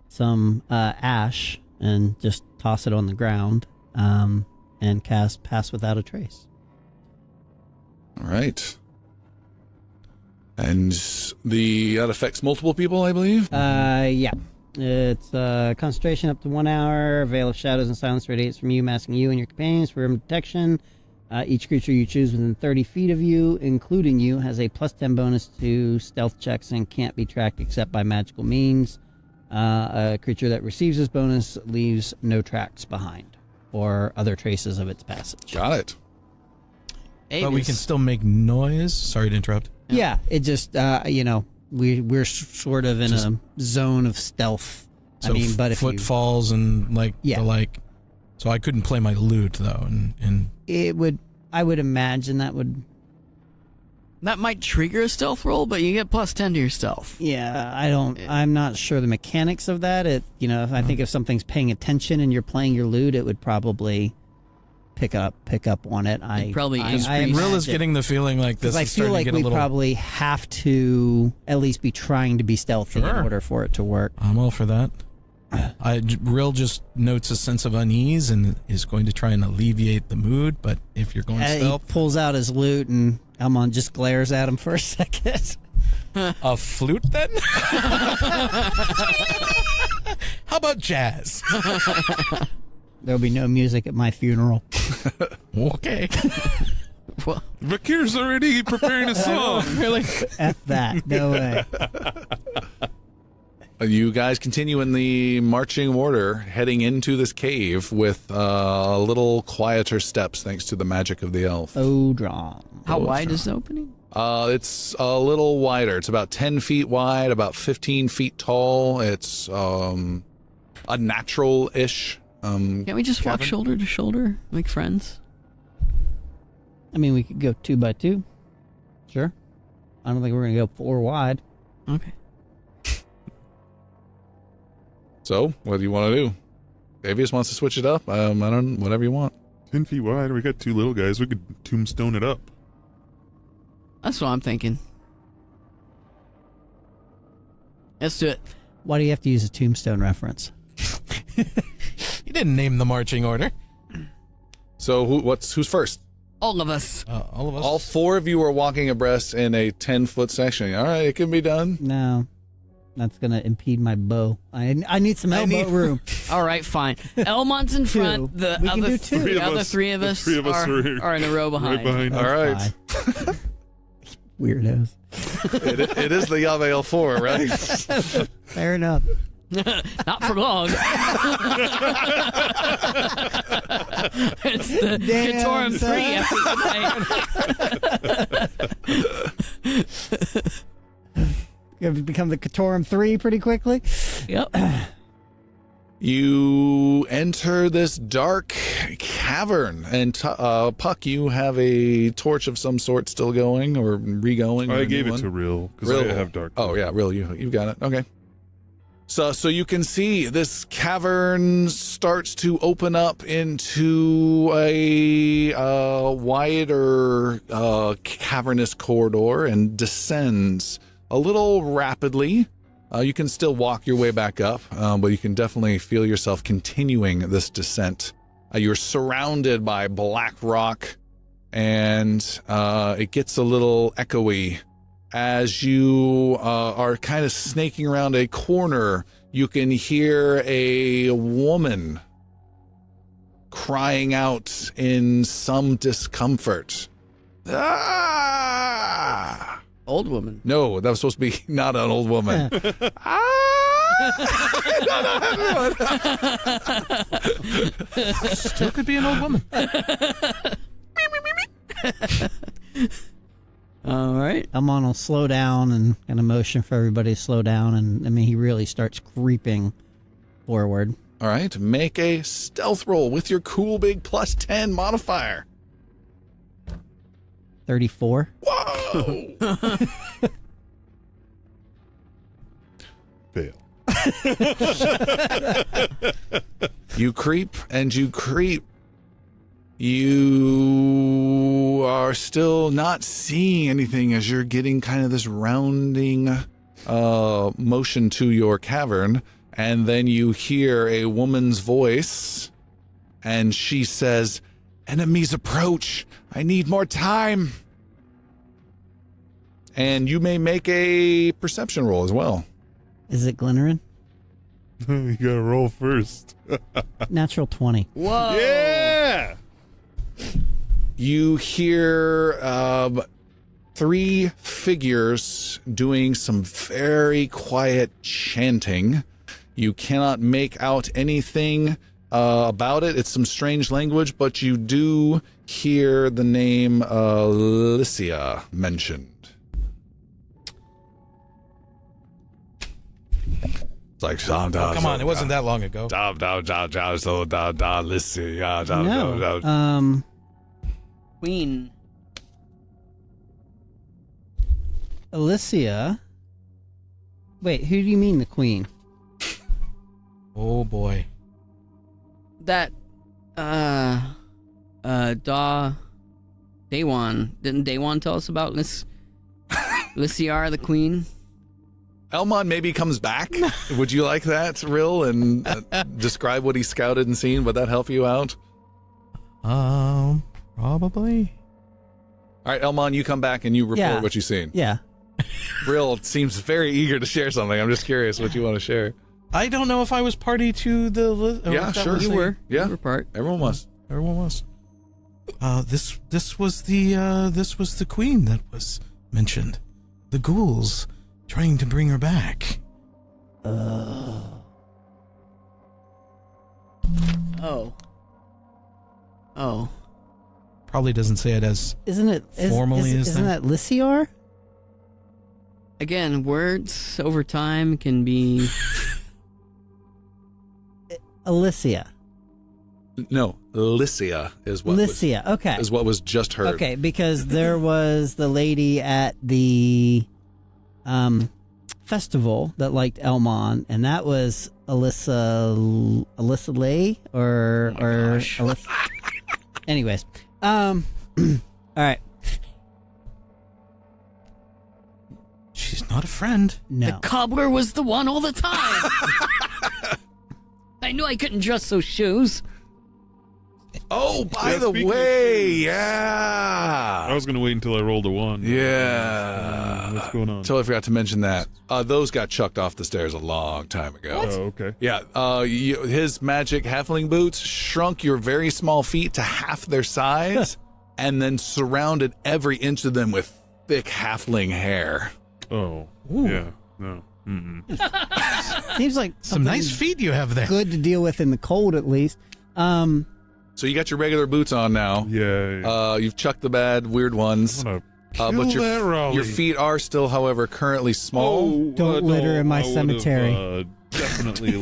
some ash and just toss it on the ground and cast Pass Without a Trace. All right. And that affects multiple people, I believe? Yeah. It's concentration up to 1 hour. Veil of Shadows and Silence radiates from you, masking you and your companions for detection. Each creature you choose within 30 feet of you, including you, has a +10 bonus to stealth checks and can't be tracked except by magical means. A creature that receives this bonus leaves no tracks behind or other traces of its passage. Got it. But we can still make noise. Sorry to interrupt. Yeah, it just, we're sort of in a zone of stealth. So I mean, but if footfalls and the like. So I couldn't play my lute though, and it would. I would imagine that might trigger a stealth roll, but you get +10 to your stealth. Yeah, I'm not sure the mechanics of that. I think if something's paying attention and you're playing your lute, it would probably pick up on it. Rill is getting the feeling like this. I feel like we probably have to at least be trying to be stealthy in order for it to work. I'm all for that. Rill just notes a sense of unease and is going to try and alleviate the mood, but if you're going stealth... He pulls out his lute and Elmon just glares at him for a second. A flute, then? How about jazz? There'll be no music at my funeral. Okay. Well, Vakir's already preparing a song. Really? F that. No way. You guys continue in the marching order, heading into this cave with a little quieter steps thanks to the magic of the elf. Odron. How wide is the opening? It's a little wider. It's about 10 feet wide, about 15 feet tall. It's a natural-ish Can't we just walk shoulder to shoulder like friends? I mean, we could go 2 by 2. Sure. I don't think we're going to go 4 wide. Okay. So, what do you want to do? Avius wants to switch it up. Whatever you want. 10 feet wide. We got 2 little guys. We could tombstone it up. That's what I'm thinking. Let's do it. Why do you have to use a tombstone reference? You didn't name the marching order. So, who's first? All of us. All of us. All 4 of you are walking abreast in a 10-foot section. All right, it can be done. No. That's going to impede my bow. I need some elbow room. All right, fine. Elmont's in front. We The can other do two. The other three of us are in a row behind. Right behind. All right. Weirdos. It is the Yamail 4, right? Fair enough. Not for long. It's the Katorum 3 after the night. You've become the Katorum 3 pretty quickly. Yep. You enter this dark cavern, and Puck, you have a torch of some sort still going or re-going. I gave it to Real because I have dark. Oh yeah, Real, you got it. Okay. So you can see this cavern starts to open up into a wider cavernous corridor and descends a little rapidly. You can still walk your way back up, but you can definitely feel yourself continuing this descent. You're surrounded by black rock, and it gets a little echoey. As you are kind of snaking around a corner, you can hear a woman crying out in some discomfort. Ah! Old woman. No, that was supposed to be not an old woman. Still could be an old woman. All right. Elmon will slow down and kind of motion for everybody to slow down. And I mean, he really starts creeping forward. All right, make a stealth roll with your cool big +10 modifier. 34. Whoa! Fail. You creep and you creep. You are still not seeing anything as you're getting kind of this rounding motion to your cavern. And then you hear a woman's voice, and she says, "Enemies approach. I need more time." And you may make a perception roll as well. Is it Glennerin? You gotta roll first. Natural 20. Whoa. Yeah! You hear 3 figures doing some very quiet chanting. You cannot make out anything about it. It's some strange language, but you do hear the name Lycia mentioned. It's like, come on, it wasn't that long ago. No. Queen. Alicia. Wait, who do you mean the queen? Oh boy. That, Daewon. Didn't Daewon tell us about Lyciar, the queen? Elmon maybe comes back. Would you like that, Rill, and describe what he scouted and seen? Would that help you out? Probably. All right, Elmon, you come back and you report what you've seen. Yeah. Rill seems very eager to share something. I'm just curious what you want to share. I don't know if I was party to the. Yeah, sure. You were. Yeah, You were part. Everyone was. Everyone was. This was the queen that was mentioned. The ghouls trying to bring her back. Oh. Probably doesn't say it as formally as isn't that Lyciar? Again, words over time can be... Alicia. No, Lycia is what Lycia, okay. is what was just heard. Okay, because there was the lady at the festival that liked Elmon, and that was Alyssa Lay or Alyssa. Anyways, all right. She's not a friend. No. The cobbler was the one all the time. I knew I couldn't trust those shoes. Oh, by the way, yeah. I was going to wait until I rolled a 1. Yeah. What's going on? Totally forgot to mention that. Those got chucked off the stairs a long time ago. Oh, okay. Yeah. His magic halfling boots shrunk your very small feet to half their size and then surrounded every inch of them with thick halfling hair. Oh, Ooh. yeah. No. Seems like Some nice feet you have there. good to deal with in the cold, at least. So you got your regular boots on now. Yeah. You've chucked the bad, weird ones. I'm But gonna your feet are still, however, currently small. Don't litter in my cemetery. Definitely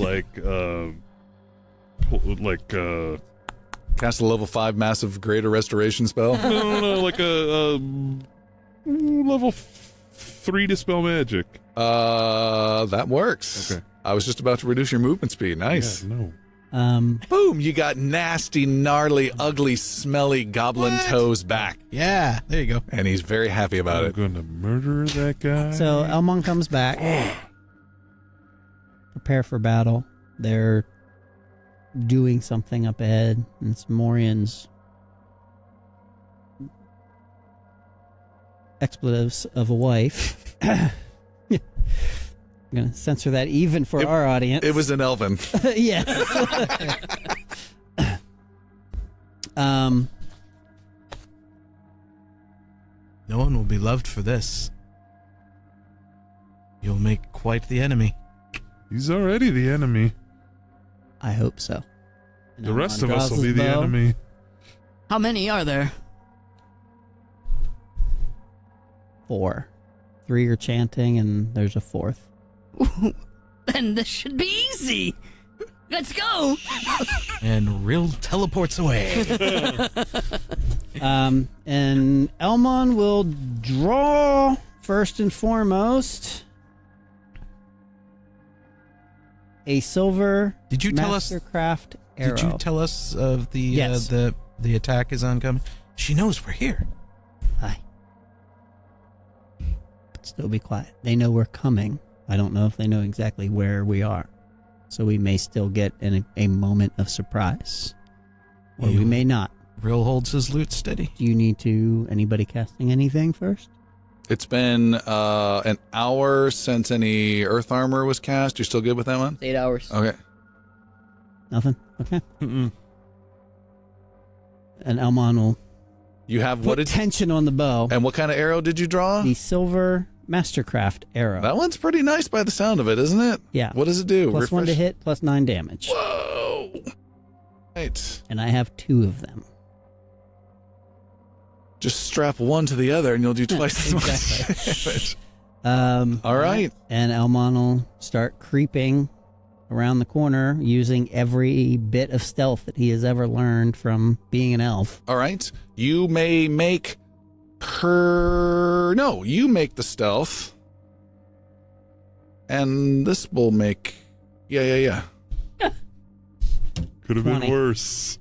Cast a level 5 massive greater restoration spell. no, like a level 3 dispel magic. That works. Okay. I was just about to reduce your movement speed. Nice. Yeah, no. Boom! You got nasty, gnarly, ugly, smelly goblin toes back. Yeah, there you go. And he's very happy about I'm it. going to murder that guy. So Elmon comes back. Prepare for battle. They're doing something up ahead. And it's Morian's expletives of a wife. I'm going to censor that even for our audience. It was an elven. Yes. No one will be loved for this. You'll make quite the enemy. He's already the enemy. I hope so. And The rest of Elmon us will draws be his the bow. enemy. How many are there? 4. 3 are chanting, and there's a 4th. Then this should be easy. Let's go. And Rill teleports away. And Elmon will draw first and foremost a silver Did you tell us? Mastercraft arrow. Did you tell us of the Yes. the attack is oncoming? She knows we're here. Aye. But still be quiet. They know we're coming. I don't know if they know exactly where we are. So we may still get a moment of surprise. Or we may not. Rill holds his loot steady. Do you need anybody casting anything first? It's been an hour since any earth armor was cast. You're still good with that one? 8 hours. Okay. Nothing? Okay. Mm-mm. And Elmon will You have put tension on the bow. And what kind of arrow did you draw? The silver Mastercraft arrow. That one's pretty nice by the sound of it, isn't it? Yeah. What does it do? Plus 1 to hit, plus 9 damage. Whoa. Right. And I have 2 of them. Just strap one to the other and you'll do twice as much Exactly. damage. All right. And Elmon will start creeping around the corner using every bit of stealth that he has ever learned from being an elf. All right. You may make you make the stealth. And this will make... Yeah. Could have been 20. worse.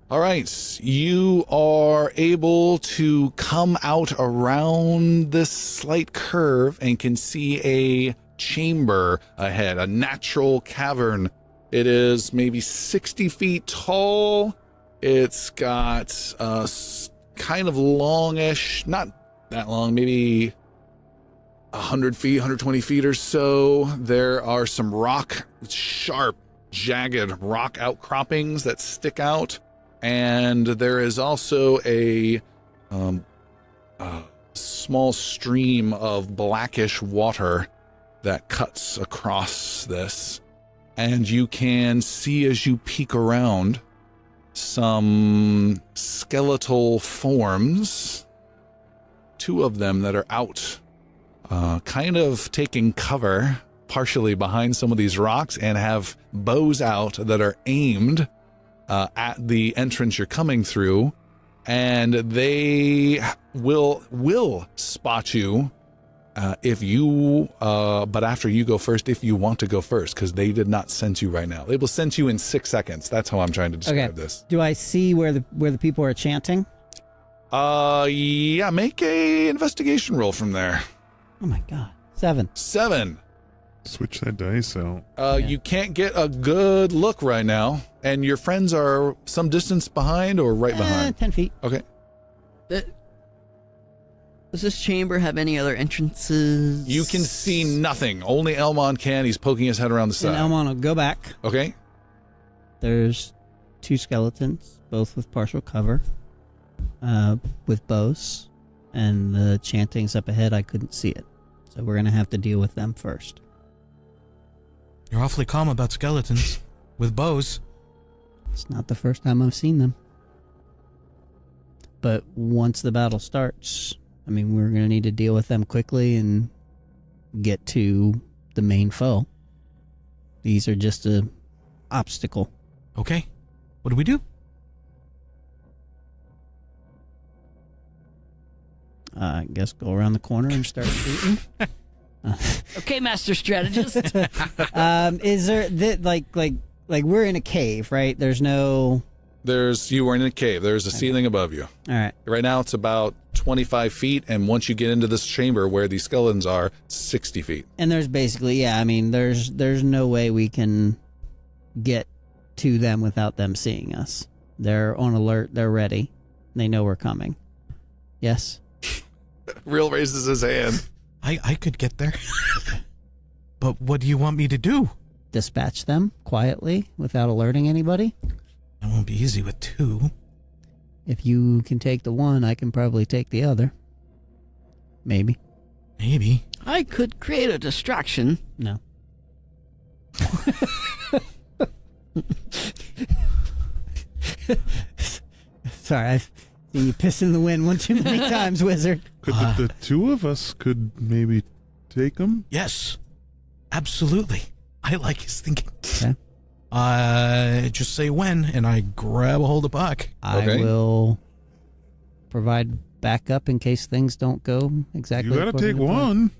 All right. You are able to come out around this slight curve and can see a chamber ahead, a natural cavern. It is maybe 60 feet tall. It's got kind of longish, not that long, maybe 100 feet, 120 feet or so. There are some sharp, jagged rock outcroppings that stick out. And there is also a small stream of blackish water that cuts across this. And you can see as you peek around some skeletal forms, 2 of them that are out, kind of taking cover partially behind some of these rocks and have bows out that are aimed at the entrance you're coming through, and they will spot you if you but after you go first, if you want to go first, because they did not sense you right now. They will sense you in 6 seconds. That's how I'm trying to describe this. Do I see where the people are chanting? Yeah, make a investigation roll from there. Oh my god. 7. Switch that dice out. You can't get a good look right now, and your friends are some distance behind or right behind? 10 feet. Okay. Does this chamber have any other entrances? You can see nothing. Only Elmon can. He's poking his head around the side. And Elmon will go back. Okay. There's 2 skeletons, both with partial cover, with bows, and the chanting's up ahead. I couldn't see it, so we're gonna have to deal with them first. You're awfully calm about skeletons with bows. It's not the first time I've seen them, but once the battle starts, I mean, we're gonna need to deal with them quickly and get to the main foe. These are just a obstacle. Okay. What do we do? I guess go around the corner and start shooting. Okay, master strategist. Is there like we're in a cave, right? There's no. You were in a cave. There's a ceiling above you. All right. Right now it's about 25 feet, and once you get into this chamber where these skeletons are, 60 feet. And there's basically, I mean, there's no way we can get to them without them seeing us. They're on alert. They're ready. They know we're coming. Yes. Real raises his hand. I could get there. But what do you want me to do? Dispatch them quietly without alerting anybody. That won't be easy with 2. If you can take the one, I can probably take the other. Maybe. Maybe. I could create a distraction. No. Sorry, I've seen you piss in the wind one too many times, wizard. Could the 2 of us could maybe take them? Yes. Absolutely. I like his thinking. Okay. Just say when, and I grab a hold of Puck. I will provide backup in case things don't go exactly. You gotta take one.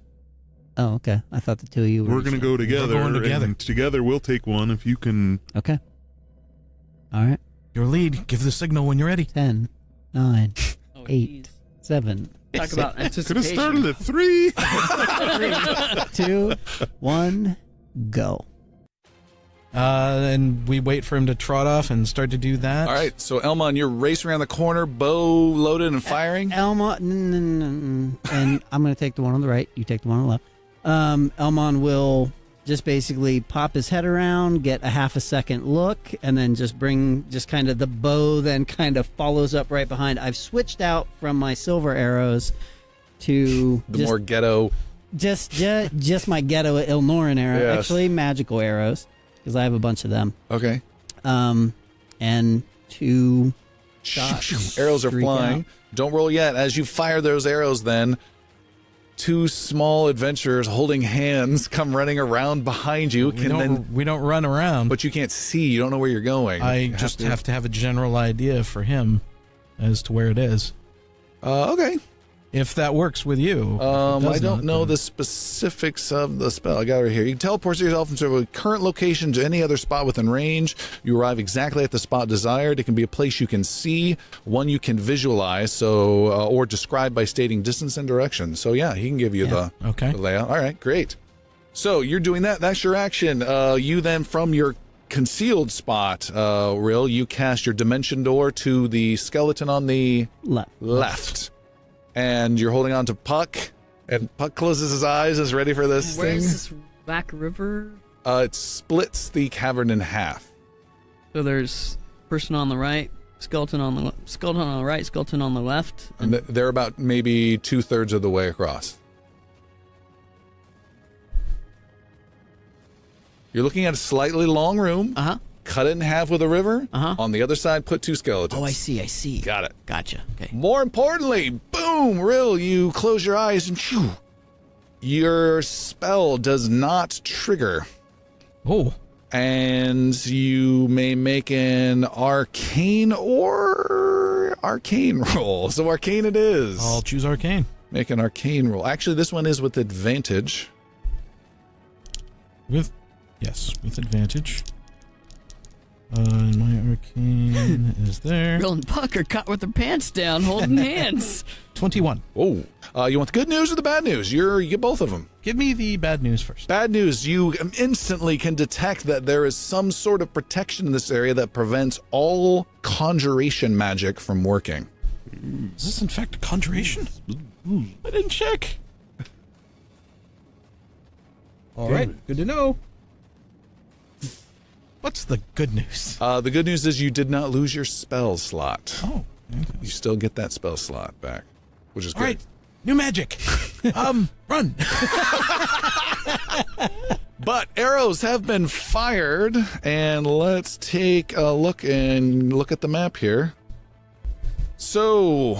Oh, okay. I thought the 2 of you were. We're gonna go together. We're going together. And together we'll take one if you can. Okay. All right. Your lead. Give the signal when you're ready. 10, 9, 8, 7. Talk about anticipation. Could have started at 3. 2, 1, go. And we wait for him to trot off and start to do that. All right, so Elmon, you're racing around the corner, bow loaded and firing. And I'm going to take the one on the right. You take the one on the left. Elmon will just basically pop his head around, get a half a second look, and then just kind of the bow then kind of follows up right behind. I've switched out from my silver arrows to the more ghetto. Just my ghetto Ilnoran arrow. Yes. Actually, magical arrows, because I have a bunch of them. Okay. And 2 shots. Arrows are flying. Don't roll yet. As you fire those arrows, then 2 small adventurers holding hands come running around behind you. We don't run around. But you can't see. You don't know where you're going. I just have to have a general idea for him as to where it is. Okay. If that works with you. I don't know the specifics of the spell. I got it right here. You can teleport yourself from a current location to any other spot within range. You arrive exactly at the spot desired. It can be a place you can see, one you can visualize, or describe by stating distance and direction. So yeah, he can give you the layout. All right, great. So you're doing that. That's your action. You then, from your concealed spot, Rill, you cast your dimension door to the skeleton on the left. And you're holding on to Puck, and Puck closes his eyes, is ready for this thing. Where's this back river? It splits the cavern in half. So there's person on the right, skeleton on the right, skeleton on the left. And they're about maybe 2/3 of the way across. You're looking at a slightly long room. Cut it in half with a river. On the other side, put 2 skeletons. Oh, I see. Got it. Gotcha. Okay. More importantly, boom, Rill, you close your eyes and phew, your spell does not trigger. Oh. And you may make an arcane or arcane roll. So arcane it is. I'll choose arcane. Make an arcane roll. Actually, this one is with advantage. With advantage. My arcane is there. Rill and Puck are caught with their pants down, holding hands. 21. Oh, you want the good news or the bad news? You get both of them. Give me the bad news first. Bad news, you instantly can detect that there is some sort of protection in this area that prevents all conjuration magic from working. Is this in fact a conjuration? I didn't check. All right, good to know. What's the good news? The good news is you did not lose your spell slot. Oh. You still get that spell slot back, which is good. All right, new magic. Run. But arrows have been fired, and let's take a look at the map here. So,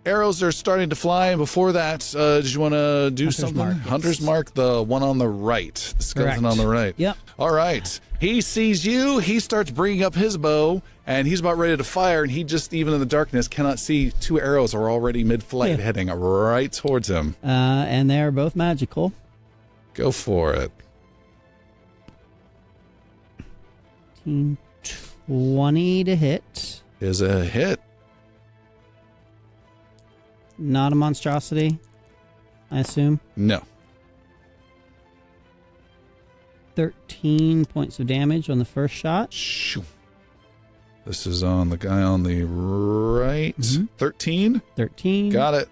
arrows are starting to fly. And before that, did you want to do something? Mark, yes. Hunter's Mark, the one on the right, the skeleton Correct. on the right. Yep. All right. He sees you. He starts bringing up his bow, and he's about ready to fire. And he just, even in the darkness, cannot see two arrows are already mid-flight, heading right towards him. And they're both magical. Go for it. 20 to hit. Is a hit. Not a monstrosity, I assume. No. 13 points of damage on the first shot. Shoo. This is on the guy on the right. 13. 13. Got it.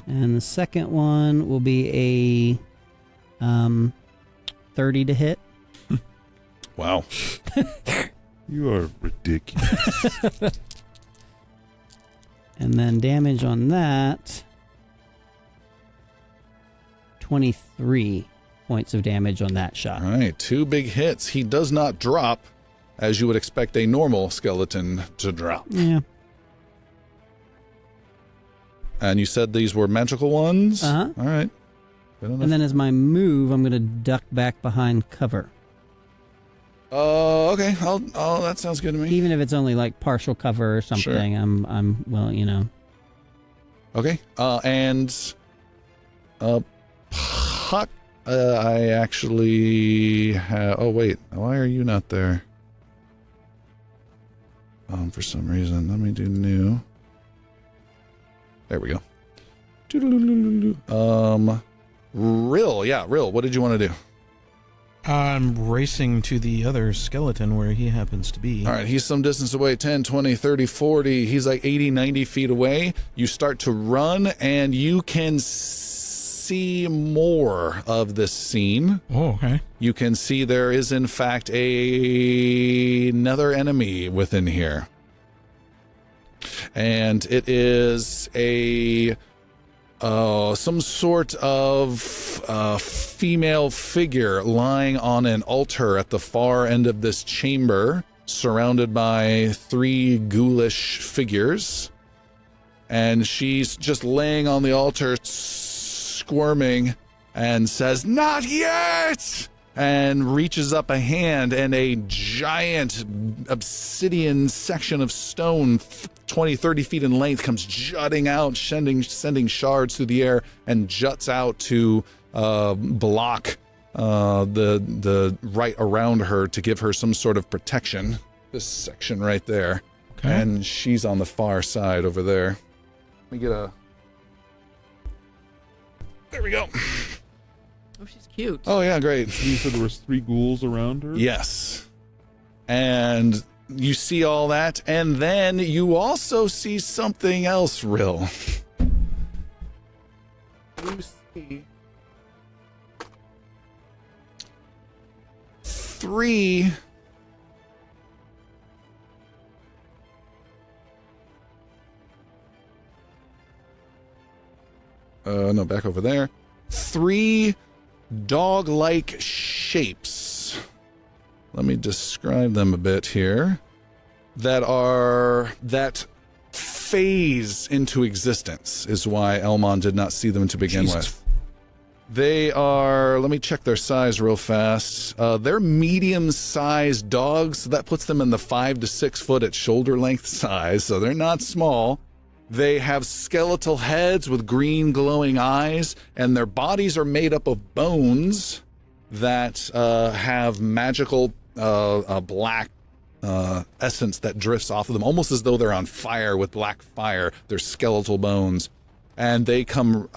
And the second one will be a 30 to hit. Wow. You are ridiculous. And then damage on that, 23 points of damage on that shot. All right, 2 big hits. He does not drop, as you would expect a normal skeleton to drop. Yeah. And you said these were magical ones? Uh-huh. All right. Good enough. And then as my move, I'm going to duck back behind cover. Okay. That sounds good to me. Even if it's only like partial cover or something, Sure. I'm well, you know. Okay. Puck, I actually have... Oh, wait. Why are you not there? For some reason. Let me do new. There we go. Rill. Yeah, Rill. What did you want to do? I'm racing to the other skeleton where he happens to be. All right, he's some distance away, 10, 20, 30, 40. He's like 80, 90 feet away. You start to run, and you can see more of this scene. Oh, okay. You can see there is, in fact, another enemy within here. And it is some sort of female figure lying on an altar at the far end of this chamber, surrounded by 3 ghoulish figures. And she's just laying on the altar, squirming, and says, "Not yet!" and reaches up a hand, and a giant obsidian section of stone 20, 30 feet in length comes jutting out, sending shards through the air, and juts out to block the right around her to give her some sort of protection. This section right there. Okay. And she's on the far side over there. Let me get a... There we go. Oh, she's cute. Oh, yeah, great. You said there was 3 ghouls around her? Yes. And you see all that, and then you also see something else, Rill. You see 3 no, back over there. 3 dog-like shapes. Let me describe them a bit here. That phase into existence is why Elmon did not see them to begin with. They are, let me check their size real fast. They're medium-sized dogs, so that puts them in the 5 to 6 foot at shoulder length size, so they're not small. They have skeletal heads with green glowing eyes, and their bodies are made up of bones that have magical black essence that drifts off of them, almost as though they're on fire with black fire. They're skeletal bones. And they come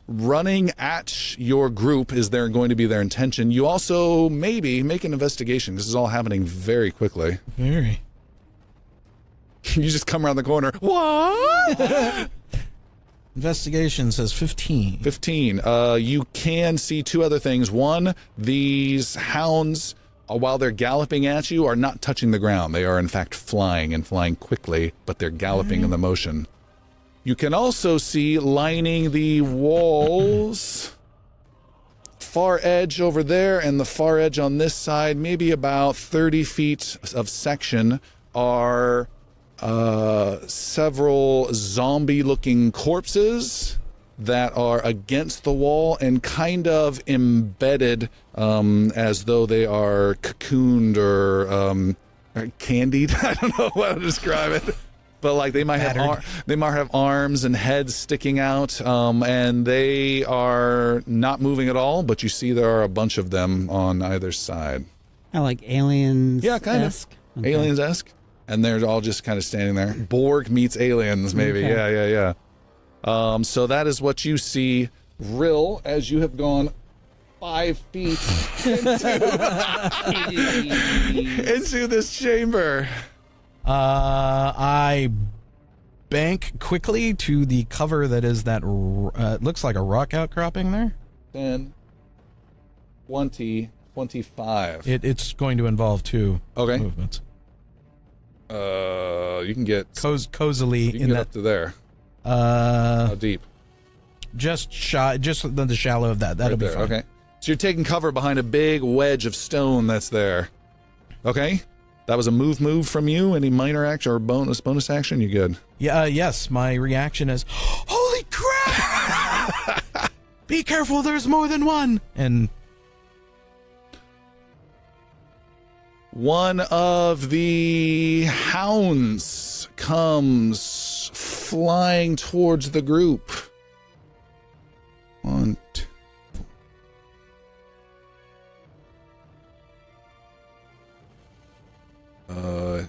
running at your group is there going to be their intention. You also maybe make an investigation. This is all happening very quickly. Very. You just come around the corner. What? Investigation says 15. 15. You can see two other things. One, these hounds, while they're galloping at you, are not touching the ground. They are, in fact, flying and flying quickly, but they're galloping in the motion. You can also see lining the walls, far edge over there and the far edge on this side, maybe about 30 feet of section, are several zombie-looking corpses that are against the wall and kind of embedded as though they are cocooned or candied. I don't know how to describe it. But like they might have arms and heads sticking out, and they are not moving at all. But you see there are a bunch of them on either side. I like aliens. Yeah, kind of aliens-esque, and they're all just kind of standing there. Borg meets aliens, maybe. Okay. Yeah. So that is what you see, Rill, as you have gone 5 feet into this chamber. I bank quickly to the cover that is that looks like a rock outcropping there. 10, 20, 25. It's going to involve two movements. You can get cozily you can in get that up to there. How deep? Just shy, just the shallow of that. That'll be fine. Okay. So you're taking cover behind a big wedge of stone that's there. Okay. That was a move from you. Any minor action or bonus action? You good? Yeah. Yes. My reaction is, holy crap! Be careful. There's more than one. And one of the hounds comes flying towards the group. 1, 2.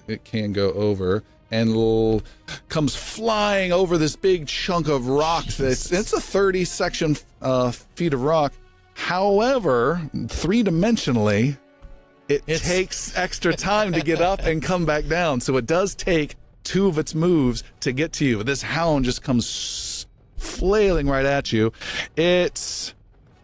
It can go over and comes flying over this big chunk of rock. It's a 30 section feet of rock. However, 3-dimensionally, it takes extra time to get up and come back down. So it does take 2 of its moves to get to you. This hound just comes flailing right at you. It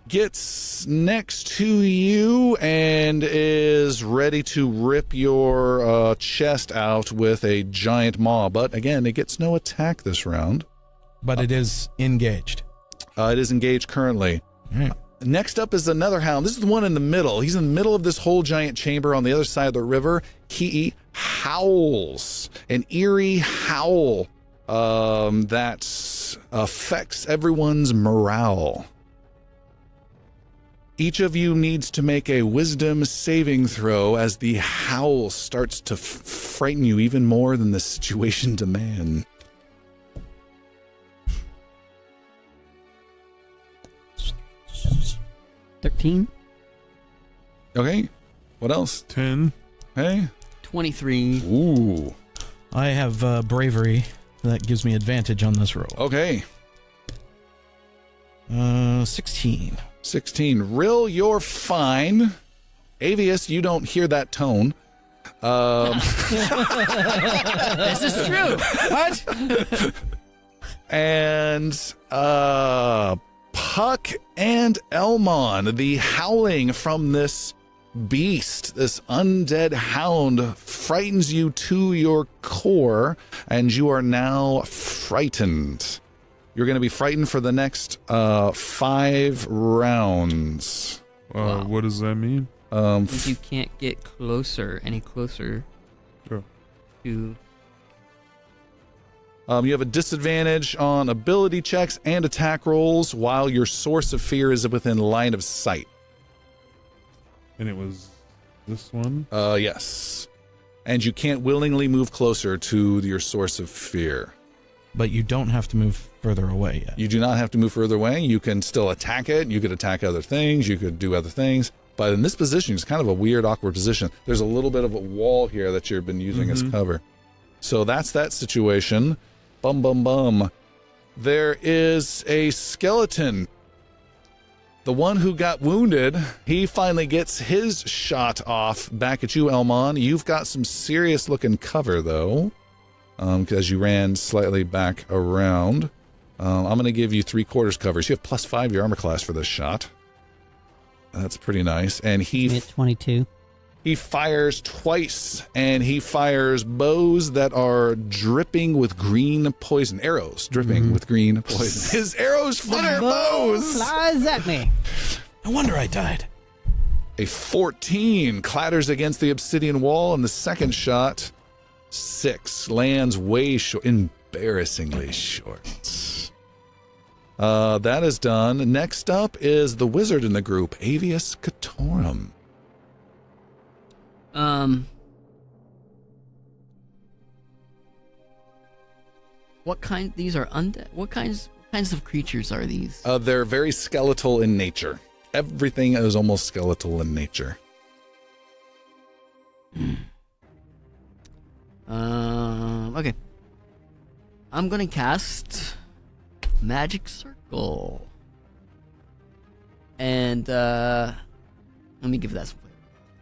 gets next to you and is ready to rip your chest out with a giant maw. But again, it gets no attack this round. But it is engaged. It is engaged currently. Right. Next up is another hound. This is the one in the middle. He's in the middle of this whole giant chamber on the other side of the river. He howls, an eerie howl that affects everyone's morale. Each of you needs to make a wisdom saving throw as the howl starts to frighten you even more than the situation demands. $13. Okay. What else? 10. Hey. 23. Ooh. I have bravery. That gives me advantage on this roll. Okay. 16. 16. Rill, you're fine. Avius, you don't hear that tone. This is true. What? And Puck and Elmon, the howling from this beast, this undead hound, frightens you to your core, and you are now frightened. You're going to be frightened for the next 5 rounds. Wow. What does that mean? You can't get any closer Oh. to... You have a disadvantage on ability checks and attack rolls while your source of fear is within line of sight. And it was this one? Yes. And you can't willingly move closer to your source of fear. But you don't have to move further away yet. You do not have to move further away. You can still attack it. You could attack other things. You could do other things. but in this position, it's kind of a weird, awkward position. There's a little bit of a wall here that you've been using as cover. So that's that situation. Bum, bum, bum. There is a skeleton. The one who got wounded, he finally gets his shot off back at you, Elmon. You've got some serious looking cover, though, because you ran slightly back around. I'm going to give you 3/4 covers. You have +5 your armor class for this shot. That's pretty nice. And he 22. He fires twice, and he fires bows that are dripping with green poison. Arrows dripping with green poison. His arrows fire bows. Flies at me. No wonder I died. A 14 clatters against the obsidian wall, and the second shot, 6, lands way short, embarrassingly short. That is done. Next up is the wizard in the group, Avius Catorum. What kind? These are undead. What kinds of creatures are these? They're very skeletal in nature. Everything is almost skeletal in nature. Okay. I'm gonna cast Magic Circle, and let me give that some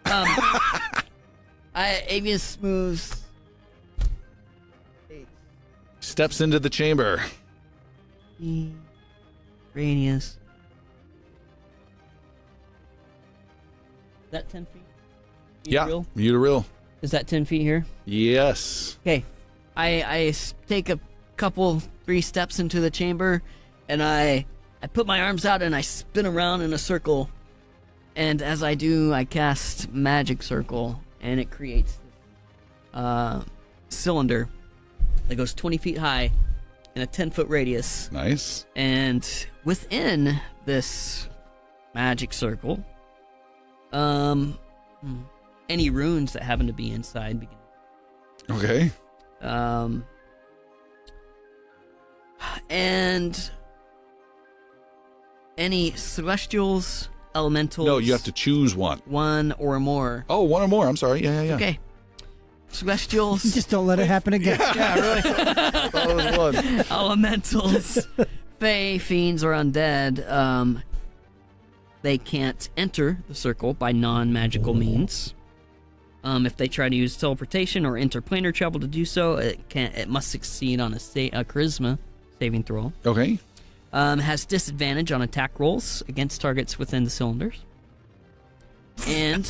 flavor. Avius moves. Steps into the chamber. Radius. Is that 10 feet? Yeah, Uteril. Is that 10 feet here? Yes. Okay. I take a couple, 3 steps into the chamber, and I put my arms out and I spin around in a circle. And as I do, I cast Magic Circle, and it creates this cylinder that goes 20 feet high in a 10-foot radius. Nice. And within this magic circle, any runes that happen to be inside begin. Okay. And any celestials, elementals. No, you have to choose one. One or more. Oh, one or more. I'm sorry. Yeah. Okay. Celestials. Just don't let it happen again. Yeah, really. I thought it was one. Elementals, fae, fiends, or undead. They can't enter the circle by non-magical means. If they try to use teleportation or interplanar travel to do so, it must succeed on a charisma saving throw. Okay. Has disadvantage on attack rolls against targets within the cylinders. And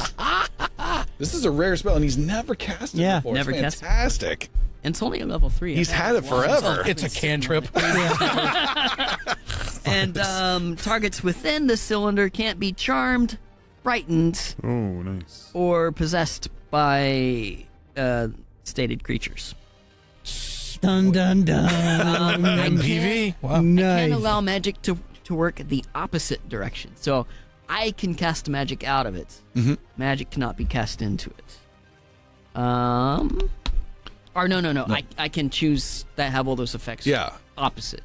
this is a rare spell, and he's never cast it before. Never it's fantastic. And it's only a level 3. He's had it forever. It's a cantrip. And targets within the cylinder can't be charmed, frightened, nice, or possessed by stated creatures. Dun dun dun. MPV. Wow. I Nice. can't allow magic to work the opposite direction. So I can cast magic out of it. Mm-hmm. Magic cannot be cast into it. Or no. I can choose that have all those effects. Yeah. Opposite.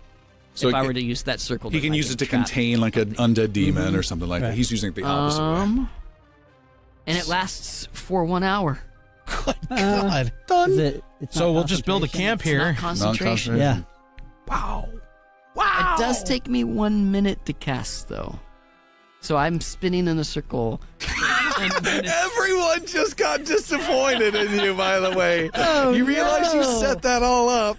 So if I were to use that circle, he can use it to contain like an undead demon or something like that. He's using it the opposite way. And it lasts for 1 hour. Good God. It's So not we'll just build a concentration? camp It's here. not concentration. Yeah. Wow. It does take me 1 minute to cast, though. So I'm spinning in a circle. Everyone just got disappointed in you, by the way. You realize you set that all up.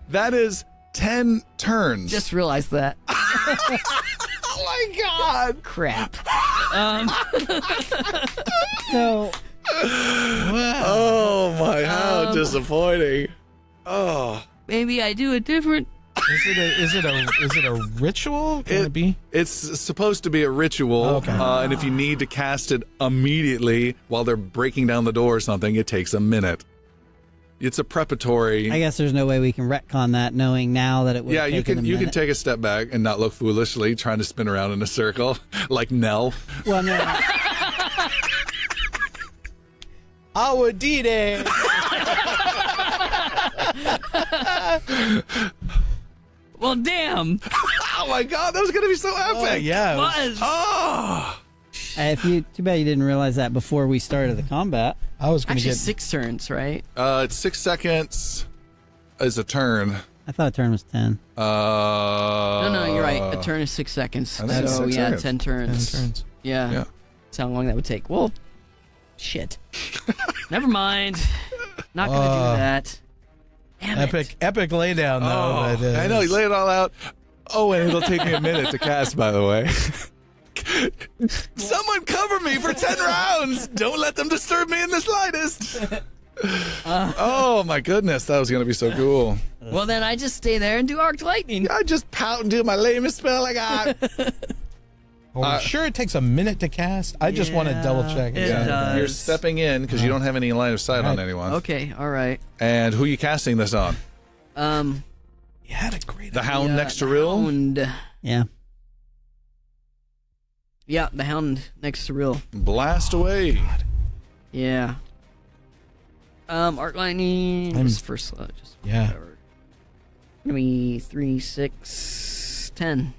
That is 10 turns. Just realized that. Oh my God. Crap. So Oh my, how disappointing. Oh. Maybe I do a different. Is it a ritual? Can it be? It's supposed to be a ritual, Okay. And if you need to cast it immediately while they're breaking down the door or something, it takes a minute. It's a preparatory. I guess there's no way we can retcon that, knowing now that it would. Yeah, you can take a step back and not look foolishly trying to spin around in a circle like Nell. Well, no. Our D-Day. Well, damn. Oh my God, that was gonna be so epic. Yeah. Was. Oh. Too bad you didn't realize that before we started the combat. I was going to Actually, get 6 turns, right? It's 6 seconds is a turn. I thought a turn was 10. No, you're right. A turn is 6 seconds. I think it's So, 6 yeah, seconds. 10 turns. 10 turns. Yeah. Yeah. That's how long that would take. Well, shit. Never mind. Not going to do that. Damn it. Epic laydown, though. but, I know, you lay it all out. Oh, and it'll take me a minute to cast, by the way. Someone cover me for 10 rounds! Don't let them disturb me in the slightest! Oh my goodness, that was going to be so cool. Well, then I just stay there and do Arc Lightning. I just pout and do my lamest spell I got. Are we sure it takes a minute to cast? I just want to double check. It does. You're stepping in because you don't have any line of sight on anyone. Okay, all right. And who are you casting this on? You had a great The Hound next to Rill? Hound. Yeah. Yeah, the Hound next to Rill. Blast away. Yeah. Arc Lightning. I'm- Just first slot. Just Yeah. whatever. Gonna be 3, 6, 10.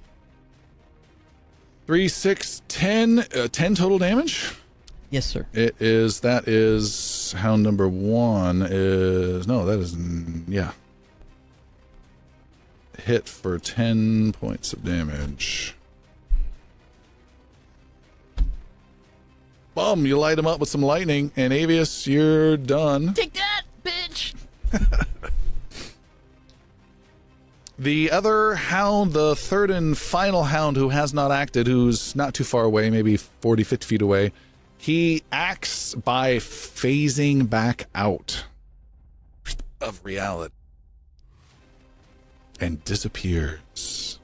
3, 6, 10. 10 total damage? Yes, sir. That is Hound number 1 is, no, that is, yeah. Hit for 10 points of damage. Boom, you light him up with some lightning, and Avius, you're done. Take that, bitch! The other Hound, the third and final Hound who has not acted, who's not too far away, maybe 40, 50 feet away, he acts by phasing back out of reality and disappears.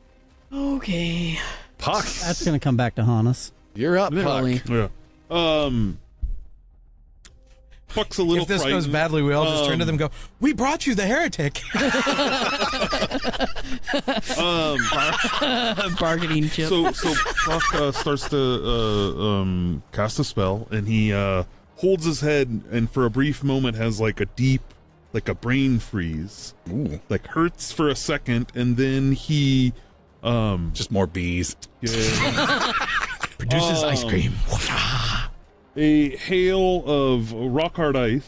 Okay. Puck, That's going to come back to haunt us. you're up, Literally. Puck. Yeah. Puck's a little If this frightened. goes badly, we all just turn to them and go, "We brought you the heretic." Bargaining chip. So Puck starts to cast a spell, and he holds his head, and for a brief moment has like a brain freeze. Ooh, Like hurts for a second, and then he just more bees. Produces ice cream. a hail of rock hard ice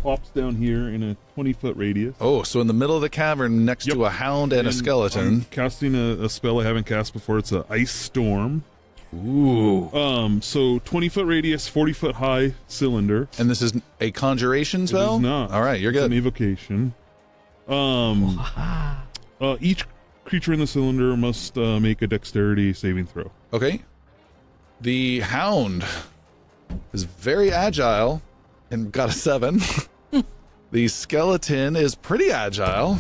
pops down here in a 20-foot radius. Oh, so in the middle of the cavern next to a Hound and a skeleton. I'm casting a spell I haven't cast before. It's an ice storm. Ooh. So 20-foot radius, 40-foot high cylinder. And this is a conjuration It spell? is not. All right, you're It's good. an evocation. Each creature in the cylinder must make a dexterity saving throw. Okay. The Hound is very agile and got a 7. The skeleton is pretty agile.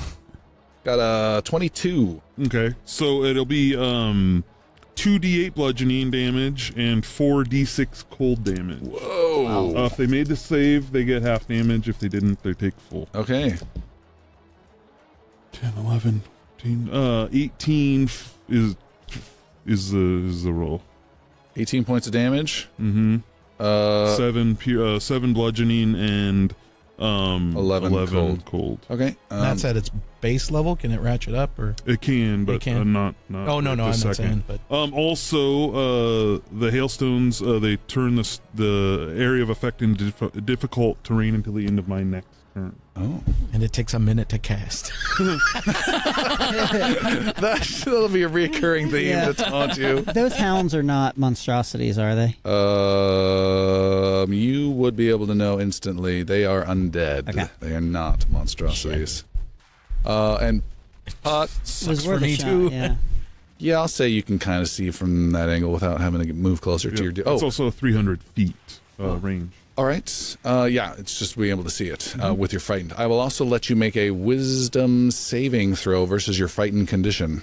Got a 22. Okay, so it'll be 2d8 bludgeoning damage and 4d6 cold damage. Whoa. If they made the save, they get half damage. If they didn't, they take full. Okay. 10, 11, 15, 18 is the roll. 18 points of damage. Mm-hmm. 7 bludgeoning and 11 cold. Okay. That's at its base level. Can it ratchet up or? It can, but It can? not. Oh no, right no, I'm this not second. saying. But Also, the hailstones they turn the area of effect into difficult terrain until the end of my next turn. Oh. and it takes a minute to cast. That'll be a recurring theme Yeah. to taunt you. Those hounds are not monstrosities, are they? You would be able to know instantly. They are undead. Okay. They are not monstrosities. And Puck, It was for worth me a shot, too. Yeah. yeah, I'll say you can kind of see from that angle without having to move closer to your. It's also 300 feet range. All right. Yeah, it's just being able to see it with your frightened. I will also let you make a wisdom saving throw versus your frightened condition.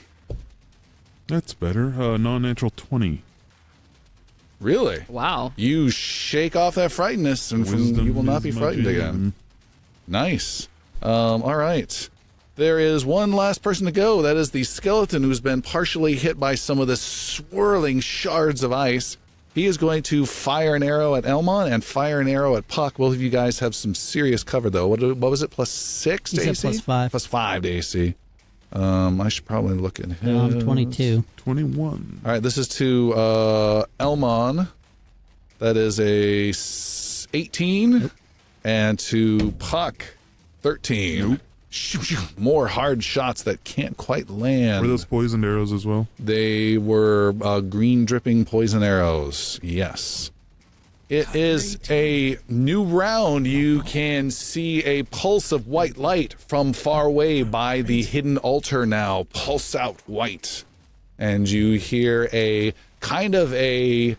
That's better. Non-natural 20. Really? Wow. You shake off that frightenedness, and you will not be is my frightened jam. again. Nice. All right. There is one last person to go. That is the skeleton who's been partially hit by some of the swirling shards of ice. He is going to fire an arrow at Elmon and fire an arrow at Puck. Both of you guys have some serious cover, though. What was it? +6 to He said AC? +5. +5 to AC. I should probably look at his. I'm 22. 21. All right, this is to Elmon. That is a 18. Nope. And to Puck, 13. Nope. More hard shots that can't quite land. Were those poisoned arrows as well? They were green dripping poison arrows. Yes. It is a new round. You can see a pulse of white light from far away by the hidden altar now. Pulse out white. And you hear a kind of a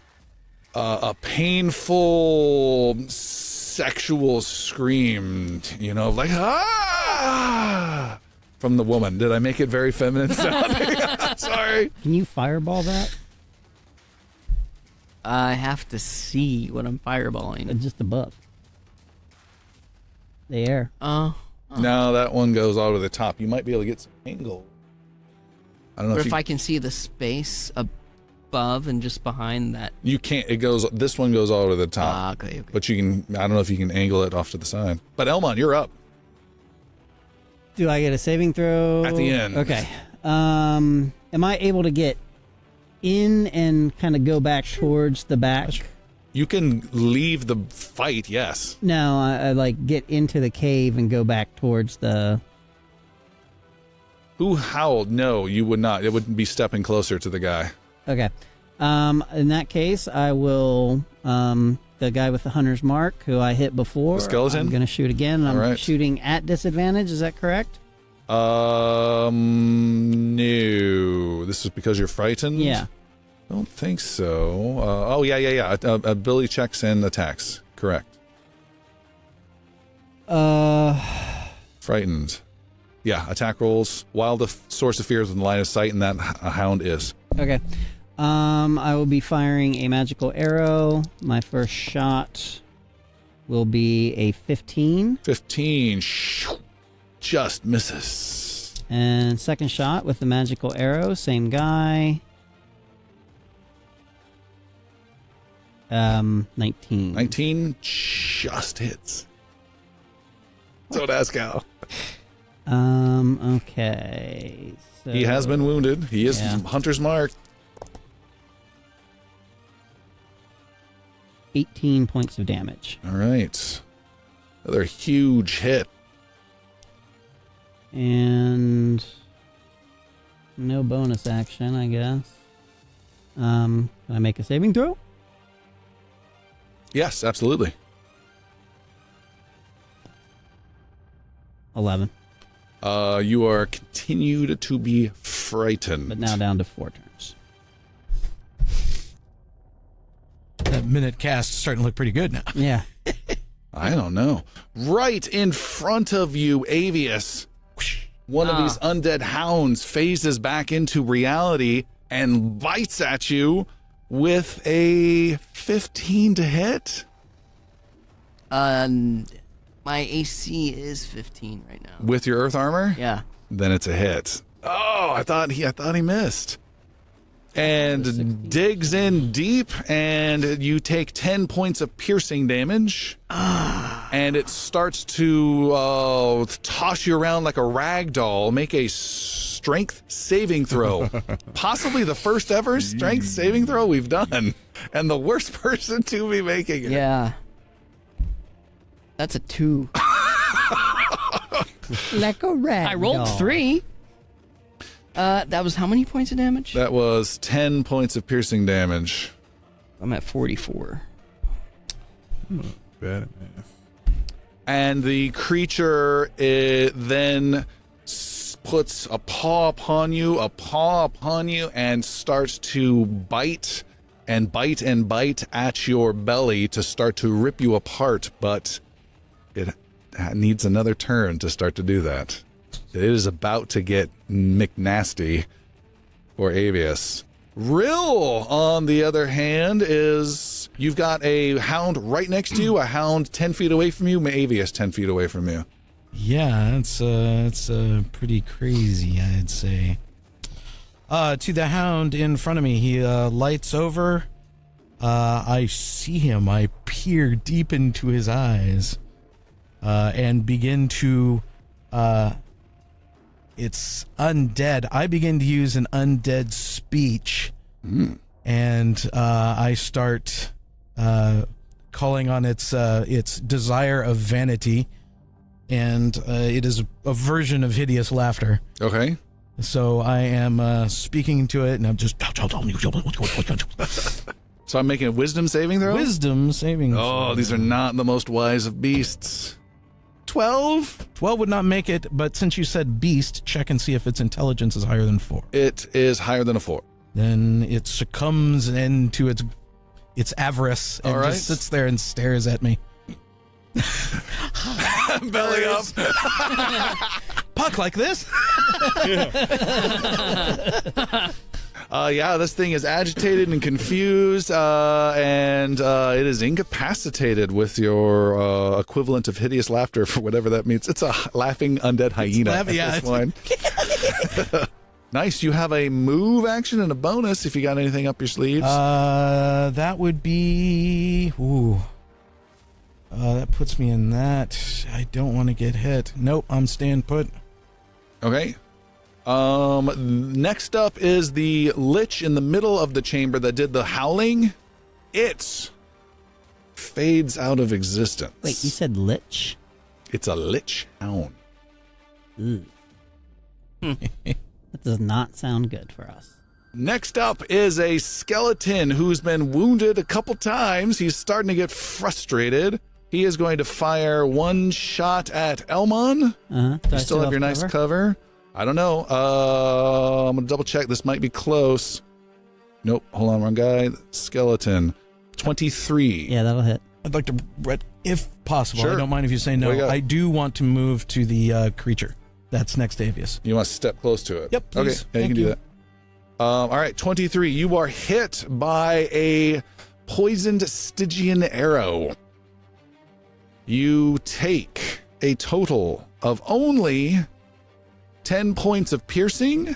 painful sexual scream, like, ah, from the woman. Did I make it very feminine sounding? Sorry. Can you fireball that? I have to see what I'm fireballing. Just above. The air. No, that one goes all to the top. You might be able to get some angle. I don't know if I can see the space above and just behind that. You can't. This one goes all to the top. Okay. But you can. I don't know if you can angle it off to the side. But Elmon, you're up Do I get a saving throw? at the end. Okay. Am I able to get in and kind of go back towards the back? You can leave the fight. Yes. No, I like get into the cave and go back towards the. Who howled? No, you would not. It wouldn't be stepping closer to the guy. Okay. In that case, I will. The guy with the hunter's mark, who I hit before. The skeleton? I'm going to shoot again. I'm right. shooting at disadvantage. Is that correct? No. This is because you're frightened? Yeah. Don't think so. Yeah. Ability checks and attacks. Correct. Frightened. Yeah, attack rolls. While the source of fear is in the line of sight, and that a hound is. Okay. I will be firing a magical arrow. My first shot will be a 15. 15. Just misses. And second shot with the magical arrow, same guy. 19. 19 just hits. Don't ask how. Okay. So, He has been wounded. He is hunter's mark. 18 points of damage. All right. Another huge hit. And no bonus action, I guess. Can I make a saving throw? Yes, absolutely. 11. You are continued to be frightened. But now down to 4 turns. That minute cast is starting to look pretty good now. Yeah. I don't know. Right in front of you, Avius, one of these undead hounds phases back into reality and bites at you with a 15 to hit. My AC is 15 right now. With your earth armor? Yeah. Then it's a hit. Oh, I thought he missed. And digs in deep, and you take 10 points of piercing damage. And it starts to toss you around like a rag doll. Make a strength saving throw. Possibly the first ever strength saving throw we've done. And the worst person to be making it. Yeah. That's a 2. Like a rag I rolled doll. 3. That was how many points of damage? That was 10 points of piercing damage. I'm at 44. Bad at math. And the creature then puts a paw upon you, and starts to bite and bite and bite at your belly to start to rip you apart, but it needs another turn to start to do that. It is about to get McNasty for Avius. Rill, on the other hand, is you've got a hound right next to you, a hound 10 feet away from you, Avius 10 feet away from you. Yeah, it's pretty crazy, I'd say. To the hound in front of me, he lights over. I see him. I peer deep into his eyes and begin to it's undead. I begin to use an undead speech, and I start calling on its desire of vanity, and it is a version of hideous laughter. Okay. So I am speaking to it, and I'm just... So I'm making a wisdom saving throw? Wisdom saving throw. Oh, these are not the most wise of beasts. 12? 12 would not make it, but since you said beast, check and see if its intelligence is higher than 4. It is higher than a 4. Then it succumbs into its avarice and right. just sits there and stares at me. Belly up. Puck like this? Yeah, this thing is agitated and confused, and it is incapacitated with your equivalent of hideous laughter for whatever that means. It's a laughing undead hyena at this point. Nice. You have a move action and a bonus if you got anything up your sleeves. That would be... Ooh. That puts me in that. I don't want to get hit. Nope, I'm staying put. Okay. Next up is the lich in the middle of the chamber that did the howling. It fades out of existence. Wait, you said lich? It's a lich hound. That does not sound good for us. Next up is a skeleton who's been wounded a couple times. He's starting to get frustrated. He is going to fire one shot at Elmon. You still have your nice cover. I don't know. I'm going to double check. This might be close. Nope. Hold on, wrong guy. Skeleton. 23. Yeah, that'll hit. I'd like to, if possible, Sure. I don't mind if you say no. I do want to move to the creature that's next to Avius. You want to step close to it? Yep, please. Okay, yeah, you can do that. All right, 23. You are hit by a poisoned Stygian arrow. You take a total of only 10 points of piercing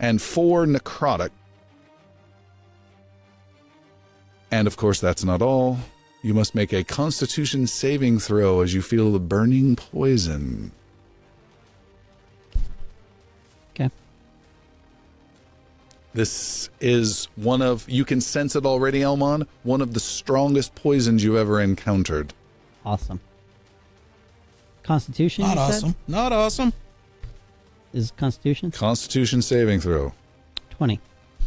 and 4 necrotic. And of course, that's not all. You must make a Constitution saving throw as you feel the burning poison. Okay. This is one of, you can sense it already, Elmon, one of the strongest poisons you've ever encountered. Awesome. Constitution, Not you awesome. said? Not awesome. Is Constitution? Constitution saving throw. 20.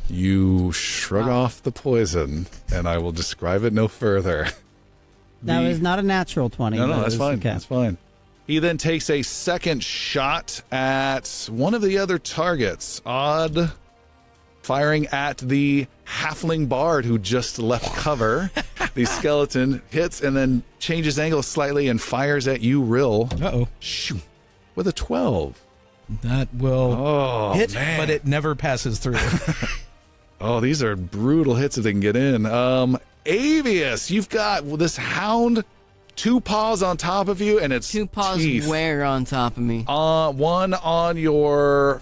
You shrug off the poison, and I will describe it no further. That was not a natural 20. No, that's fine. Okay. That's fine. He then takes a second shot at one of the other targets. Odd. Firing at the halfling bard who just left cover. The skeleton hits and then changes angle slightly and fires at you, Rill. Uh-oh. Shoo, with a 12. That will hit, man. but it never passes through. Oh, these are brutal hits if they can get in. Avius, you've got this hound, 2 paws on top of you, and it's 2 paws teeth. where on top of me? One on your,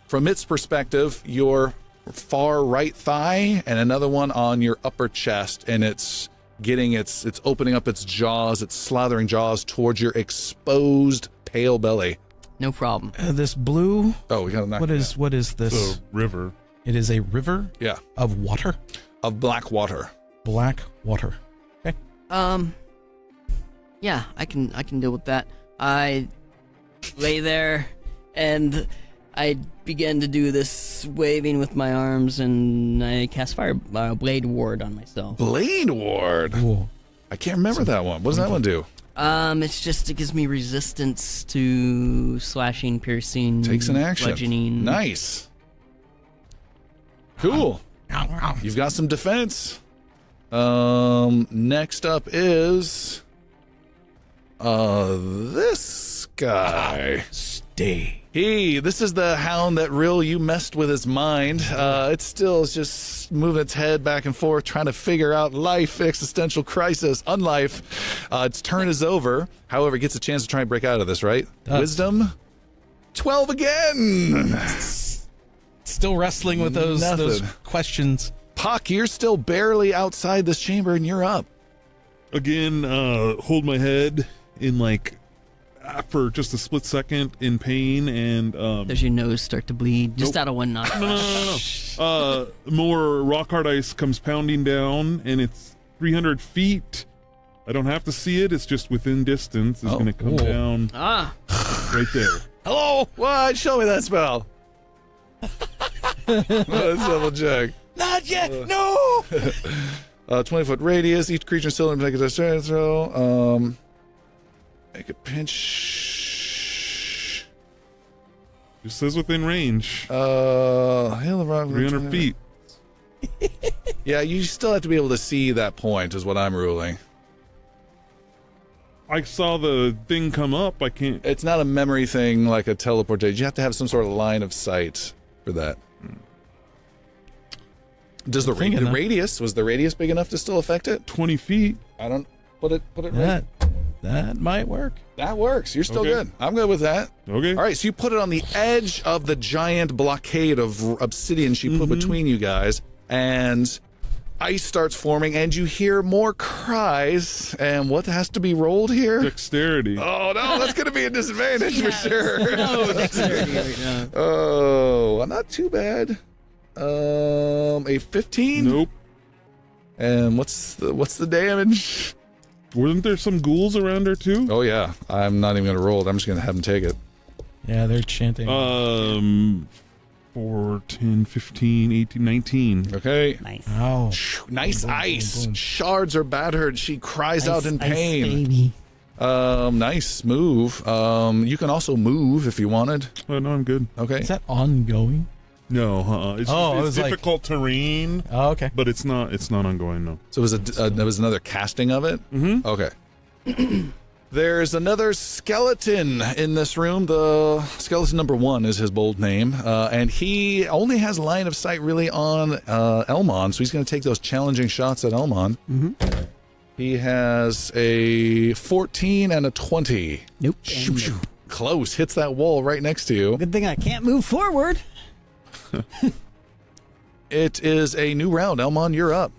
from its perspective, your far right thigh, and another one on your upper chest, and it's opening up its jaws, it's slathering jaws towards your exposed pale belly. No problem. This blue. Oh, we gotta knock What it is out. what is this? It's a river. It is a river. Yeah, Of water. of black water. Black water. Okay. Yeah, I can deal with that. I lay there and I begin to do this waving with my arms, and I cast blade ward on myself. Blade ward. Cool. I can't remember that one. What does that one do? It gives me resistance to slashing, piercing, Takes an action. bludgeoning. Nice. Cool. You've got some defense. Next up is this guy. Stay. This is the hound that you messed with his mind. It still is just moving its head back and forth, trying to figure out life, existential crisis, unlife. Its turn is over. However, it gets a chance to try and break out of this, right? Wisdom, 12 again. Still wrestling with those questions. Puck, you're still barely outside this chamber, and you're up. Again, hold my head in for just a split second in pain, and does your nose start to bleed just out of one nostril? No. More rock hard ice comes pounding down, and it's 300 feet. I don't have to see it. It's just within distance. It's going to come down right there. Hello? What? Show me that spell. Let's double check. Not yet. No. 20-foot radius. Each creature still make a dexterity throw. Make a pinch. Just says within range. Hail of rock. 300 feet. Yeah, you still have to be able to see that point, is what I'm ruling. I saw the thing come up. I can't. It's not a memory thing like a teleportation. You have to have some sort of line of sight for that. Does the radius, was the radius big enough to still affect it? 20 feet. I don't put it right. That might work. That works. You're still good. I'm good with that. Okay. All right, so you put it on the edge of the giant blockade of obsidian she put between you guys, and ice starts forming, and you hear more cries. And what has to be rolled here? Dexterity. Oh, no, that's going to be a disadvantage for sure. No dexterity right now. Oh, not too bad. A 15? Nope. And what's the damage? Wasn't there some ghouls around her too? Oh, yeah. I'm not even going to roll it. I'm just going to have them take it. Yeah, they're chanting. 4, 10, 15, 18, 19. Okay. Nice. Oh. Nice Boom, boom, ice. boom, boom. Shards are battered. She cries out in pain. Ice, baby. Nice move. You can also move if you wanted. Oh, no, I'm good. Okay. Is that ongoing? No, it's difficult terrain. Oh, okay. But it's not ongoing, no. So there was another casting of it? Mm-hmm. Okay. There's another skeleton in this room. The skeleton number 1 is his bold name. And he only has line of sight really on Elmon, so he's going to take those challenging shots at Elmon. Mm-hmm. He has a 14 and a 20. Nope. Shoo, shoo. Close. Hits that wall right next to you. Good thing I can't move forward. It is a new round. Elmon, you're up.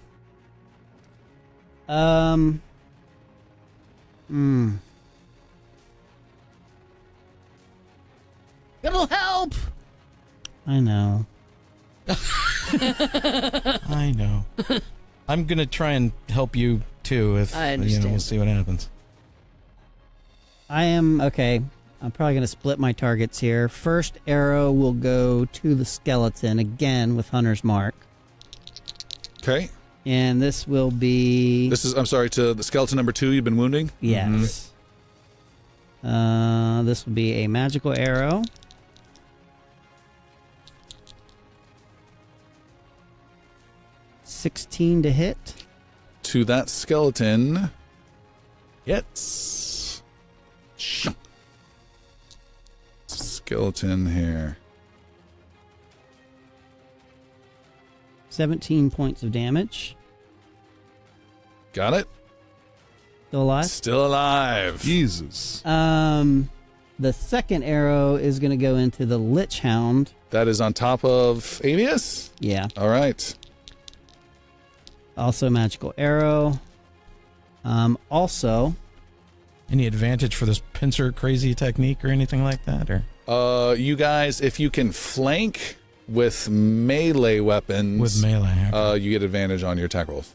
It'll help. I know. I know. I'm gonna try and help you too. If I understand. we'll see what happens. I am okay. I'm probably going to split my targets here. First arrow will go to the skeleton again with Hunter's Mark. Okay. And this will be... I'm sorry, to the skeleton number 2 you've been wounding? Yes. This will be a magical arrow. $16 to hit. To that skeleton. Yes. Skeleton here. 17 points of damage. Got it? Still alive? Still alive. Jesus. The second arrow is going to go into the Lich Hound. That is on top of Avius? Yeah. All right. Also magical arrow. Also... Any advantage for this pincer crazy technique or anything like that? Or you guys, if you can flank with melee weapons... with melee. Okay. You get advantage on your attack rolls.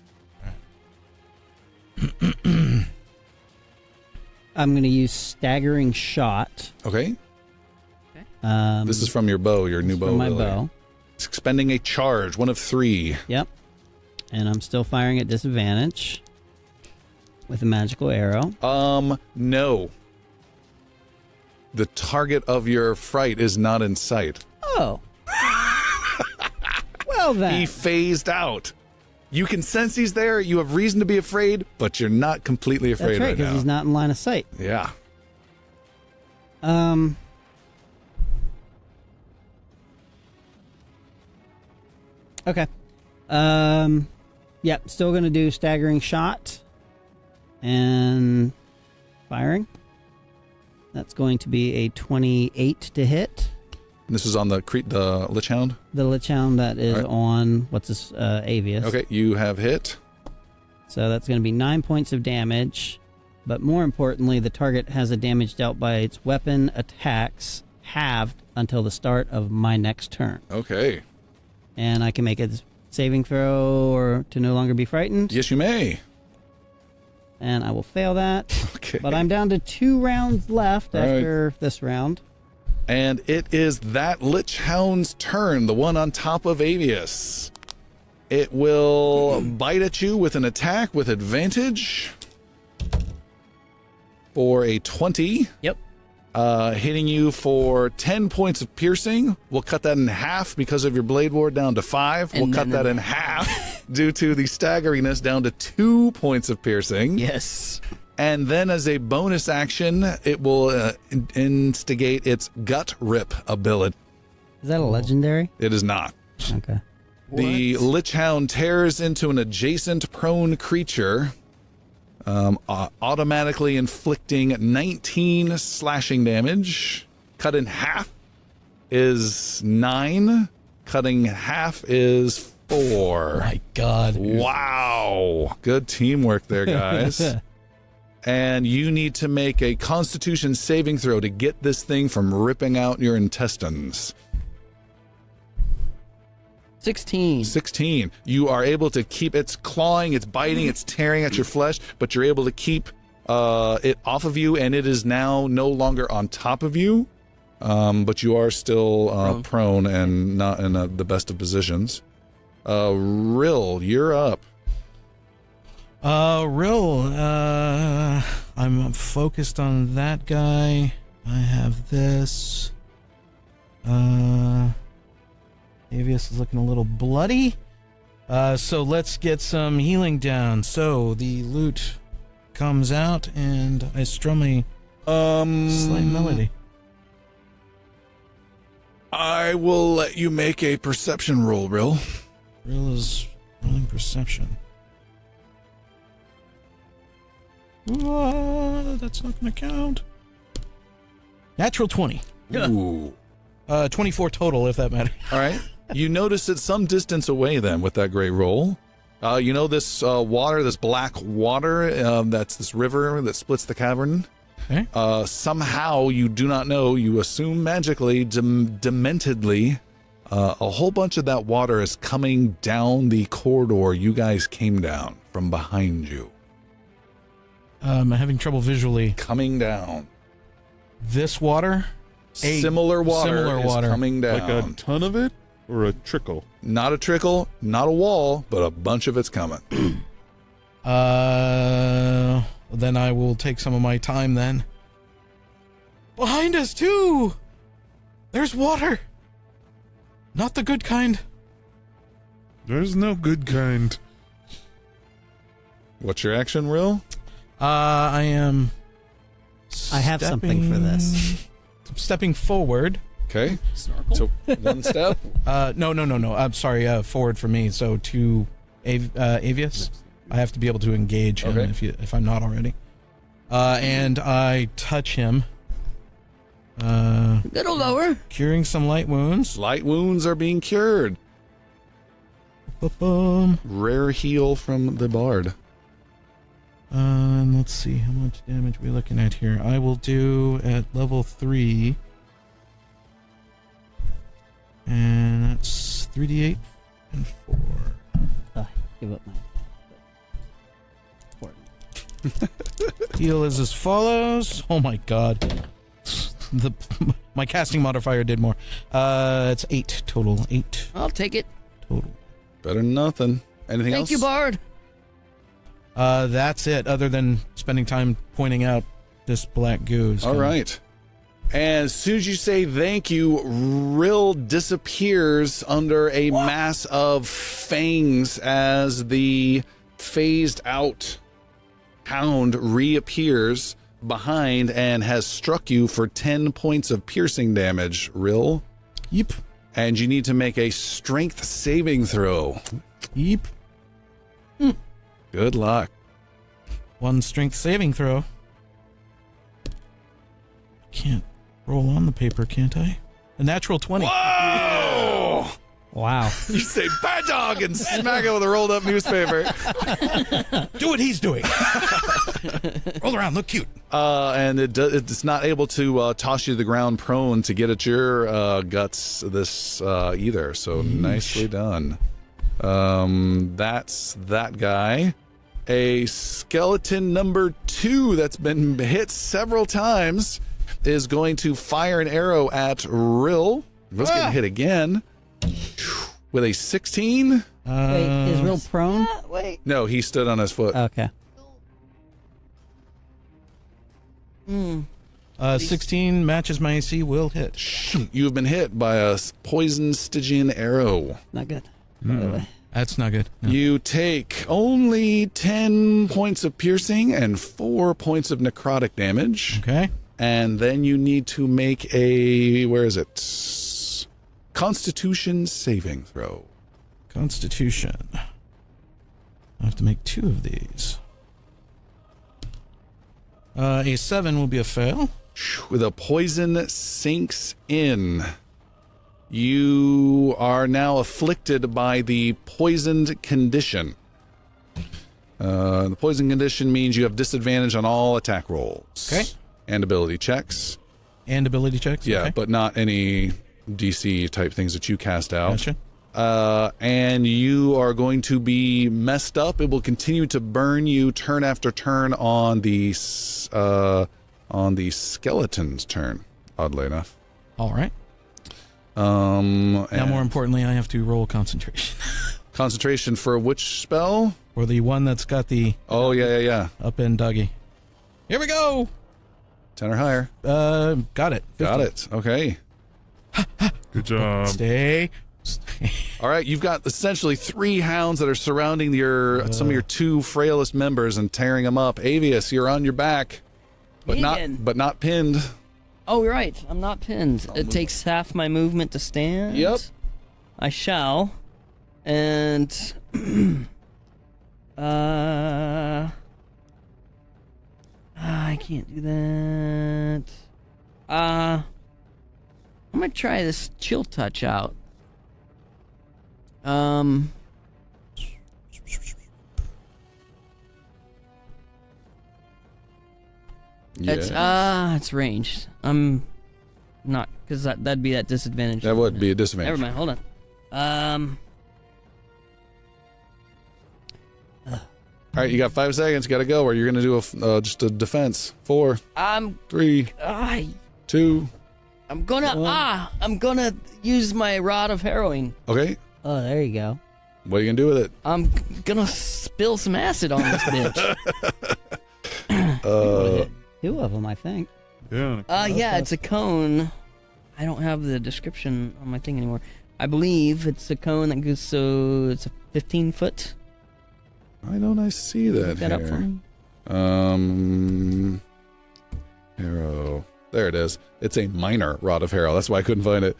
I'm going to use staggering shot. Okay. This is from your bow, your new bow. From my Lily. bow. It's expending a charge, one of 3. Yep. And I'm still firing at disadvantage with a magical arrow. No. The target of your fright is not in sight. Oh. Well then. He phased out. You can sense he's there. You have reason to be afraid, but you're not completely afraid That's right, right because now. he's not in line of sight. Yeah. Okay. Yep, still going to do staggering shot and firing. That's going to be a 28 to hit. This is on the Lich Hound? The Lich Hound that is right. on, what's this, Avius. Okay, you have hit. So that's going to be 9 points of damage. But more importantly, the target has a damage dealt by its weapon attacks halved until the start of my next turn. Okay. And I can make a saving throw or to no longer be frightened. Yes, you may. And I will fail that. Okay. But I'm down to 2 rounds left after this round. And it is that Lich Hound's turn, the one on top of Avius. It will bite at you with an attack with advantage for a 20. Yep. Hitting you for 10 points of piercing. We'll cut that in half because of your Blade Ward down to 5. We'll cut that in half due to the staggeriness down to 2 points of piercing. Yes. And then as a bonus action, it will instigate its Gut Rip ability. Is that a legendary? It is not. Okay. The Lich Hound tears into an adjacent prone creature, automatically inflicting 19 slashing damage. Cut in half is 9. Cutting half is 4. My God. Wow. Good teamwork there, guys. And you need to make a Constitution saving throw to get this thing from ripping out your intestines. 16. You are able to keep it's clawing, it's biting, it's tearing at your flesh, but you're able to keep it off of you, and it is now no longer on top of you, but you are still prone and not in the best of positions. Rill, you're up. Rill, I'm focused on that guy. I have this. Avius is looking a little bloody. So let's get some healing down. So the lute comes out and I strum a slight melody. I will let you make a perception roll, Rill. Rill is rolling perception. That's not going to count. Natural 20. Ooh. 24 total, if that matters. All right. You notice it some distance away then with that great roll. You know this water, this black water, that's this river that splits the cavern? Okay. Somehow, you do not know, you assume magically, dementedly, a whole bunch of that water is coming down the corridor you guys came down from behind you. I'm having trouble visually. Coming down. This water? Similar water is coming down. Like a ton of it or a trickle? Not a trickle, not a wall, but a bunch of it's coming. Then I will take some of my time then. Behind us too! There's water! Not the good kind. There's no good kind. What's your action, Rill? I am... I have something for this. Stepping forward. Okay. Snorkel? So, one step? No. I'm sorry, forward for me. So to Avius, I have to be able to engage him if I'm not already. And I touch him. Little lower. Curing some light wounds. Light wounds are being cured. Boom. Rare heal from the bard. Let's see how much damage we're looking at here. I will do at level 3. And that's 3d8 and 4. Give up my... Heal is as follows. Oh my god. My casting modifier did more. It's 8 total. 8 I'll take it. total. Better than nothing. Anything else? Thank you, Bard. That's it, other than spending time pointing out this black goo. All right. And as soon as you say thank you, Rill disappears under a mass of fangs as the phased out hound reappears behind and has struck you for 10 points of piercing damage, Rill. Yep. And you need to make a strength saving throw. Yep. Good luck. 1 strength saving throw. Can't roll on the paper, can't I? A natural 20. Whoa! Wow. You say, bad dog, and smack it with a rolled up newspaper. Do what he's doing. Roll around, look cute. And it's not able to toss you to the ground prone to get at your guts either. So nicely done. That's that guy. A skeleton number 2 that's been hit several times is going to fire an arrow at Rill. Rill's getting hit again with a 16. Wait, is Rill prone? Wait. No, he stood on his foot. Okay. 16 matches my AC, will hit. You have been hit by a poison Stygian arrow. Not good. That's not good. No. You take only 10 points of piercing and 4 points of necrotic damage. Okay. And then you need to make a, Constitution saving throw. Constitution. I have to make 2 of these. A 7 will be a fail. With a poison sinks in. You are now afflicted by the poisoned condition. The poison condition means you have disadvantage on all attack rolls. Okay. And ability checks. And ability checks? Yeah, okay. but not any DC type things that you cast out. Gotcha. And you are going to be messed up. It will continue to burn you turn after turn on the skeleton's turn, oddly enough. All right. Now, more importantly, I have to roll concentration. Concentration for which spell? For the one that's got the... Oh, yeah. Up in Dougie. Here we go! 10 or higher. Got it. 50. Got it. Okay. Good job. Stay. All right, you've got essentially 3 hounds that are surrounding some of your 2 frailest members and tearing them up. Avius, you're on your back, but not pinned. Oh, right. I'm not pinned. It takes half my movement to stand. Yep. I shall. And I can't do that. I'm gonna try this chill touch out. It's ranged. I'm not, because that'd be that disadvantage. That would be a disadvantage. Never mind, hold on. All right, you got 5 seconds. Got to go, or you're going to do just a defense. 4, 3, 2. I'm gonna use my rod of harrowing. Okay. Oh, there you go. What are you going to do with it? I'm gonna spill some acid on this bitch. 2 of them, I think. Yeah. Yeah, it's a cone. I don't have the description on my thing anymore. I believe it's a cone that goes, so it's a 15-foot. Why don't I see that Look that up for me. Arrow. There it is. It's a minor rod of harrow. That's why I couldn't find it.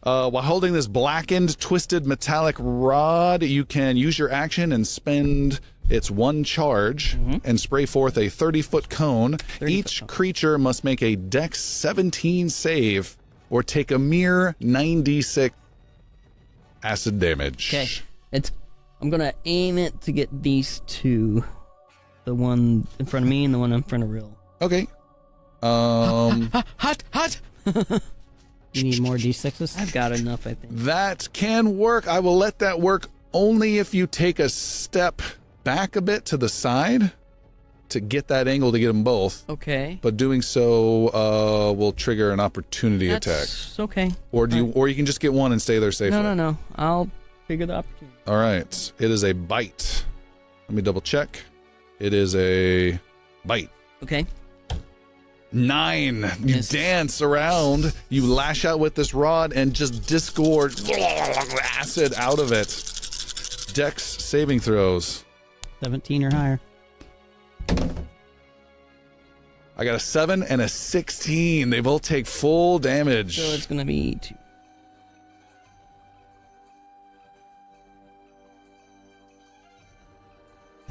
While holding this blackened, twisted metallic rod, you can use your action and spend its 1 charge and spray forth a 30-foot cone. Each creature must make a Dex 17 save or take a mere 9d6 acid damage. Okay. I'm gonna aim it to get these 2. The one in front of me and the one in front of Rill. Okay. Hot! You need more D6s? I've got enough, I think. That can work. I will let that work only if you take a step back a bit to the side to get that angle to get them both. Okay. But doing so will trigger an opportunity attack. That's okay. Or you can just get one and stay there safely. No. I'll figure the opportunity. All right. It is a bite. Let me double check. It is a bite. Okay. 9. You dance around. You lash out with this rod and just disgorge acid out of it. Dex saving throws. 17 or higher. I got a 7 and a 16. They both take full damage. So it's going to be 2.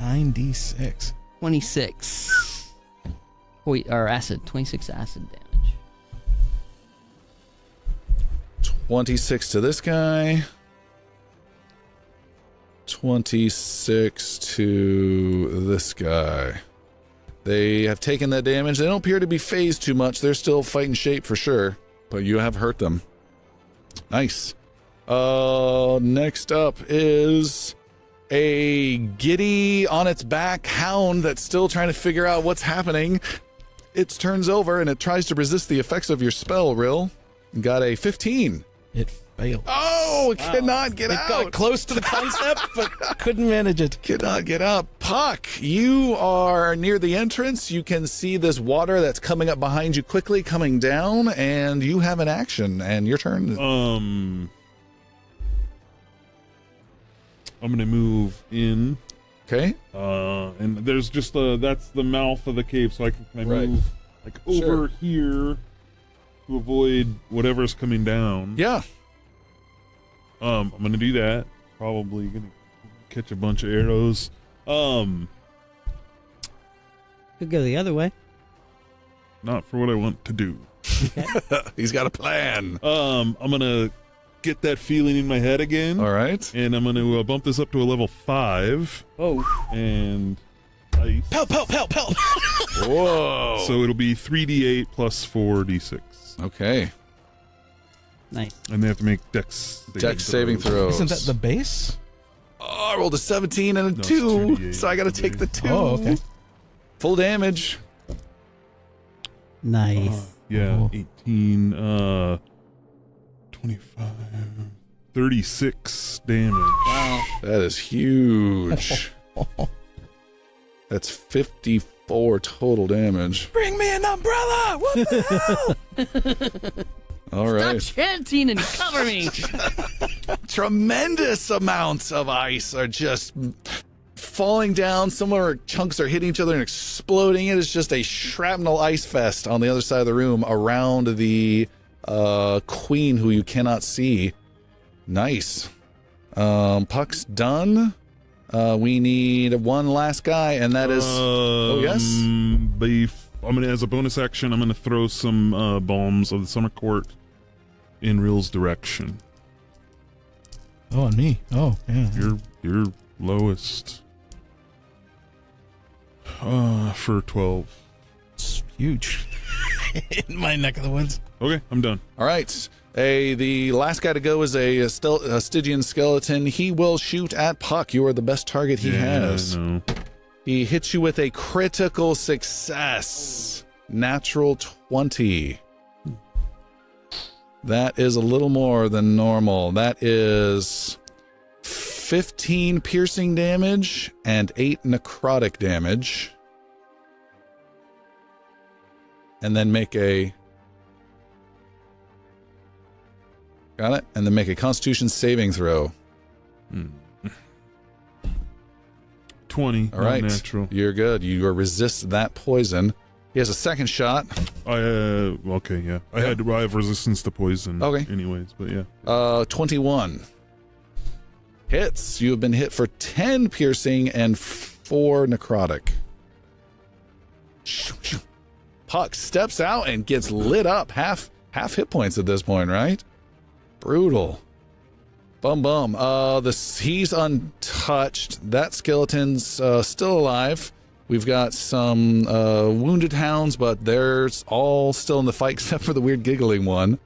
$9d6. 26. Or acid. 26 acid damage. 26 to this guy. 26 to this guy. They have taken that damage. They don't appear to be phased too much. They're still fighting shape for sure, but you have hurt them. Nice. Next up is a giddy on its back hound that's still trying to figure out what's happening. It turns over and it tries to resist the effects of your spell, Rill. Got a 15. It failed. Oh, it cannot get out. It got close to the concept, but couldn't manage it. Cannot get up. Puck, you are near the entrance. You can see this water that's coming up behind you quickly coming down, and you have an action, and your turn. I'm going to move in. Okay. And there's just that's the mouth of the cave, so I can move like over here to avoid whatever's coming down. Yeah. I'm going to do that. Probably going to catch a bunch of arrows. Could go the other way. Not for what I want to do. Okay. He's got a plan. I'm going to get that feeling in my head again. All right. And I'm going to bump this up to a level 5. Oh. And ice. Pelt. Whoa. So it'll be 3d8 plus 4d6. Okay. Nice. And they have to make dex saving throws. Isn't that the base? Oh, I rolled a 17 and a No, it's 2, 2d8 so I got to take the 2. Oh, okay. Full damage. Nice. Yeah, 18, 25, 36 damage. Wow. That is huge. That's 54 total damage. Bring me an umbrella! What the hell? All right. Stop chanting and cover me. Tremendous amounts of ice are just falling down. Some of our chunks are hitting each other and exploding. It is just a shrapnel ice fest on the other side of the room around the queen who you cannot see. Nice. Puck's done. We need one last guy, and that is... oh, yes? I'm gonna, as a bonus action, I'm gonna throw some bombs of the summer court in Rill's direction. Oh, on me. Oh, yeah. You're lowest. For 12. It's huge. In my neck of the woods. Okay, I'm done. All right. The last guy to go is a Stygian skeleton. He will shoot at Puck. You are the best target he has. No. He hits you with a critical success. Natural 20. That is a little more than normal. That is 15 piercing damage and 8 necrotic damage. And then make a... Got it? And then make a Constitution saving throw. 20. All right. Natural. You're good. You resist that poison. He has a second shot. Okay, yeah. I have resistance to poison. Okay. Anyways, but yeah. 21. Hits. You have been hit for 10 piercing and 4 necrotic. Puck steps out and gets lit up. Half hit points at this point, right? Brutal. Bum. He's untouched. That skeleton's still alive. We've got some wounded hounds, but they're all still in the fight except for the weird giggling one.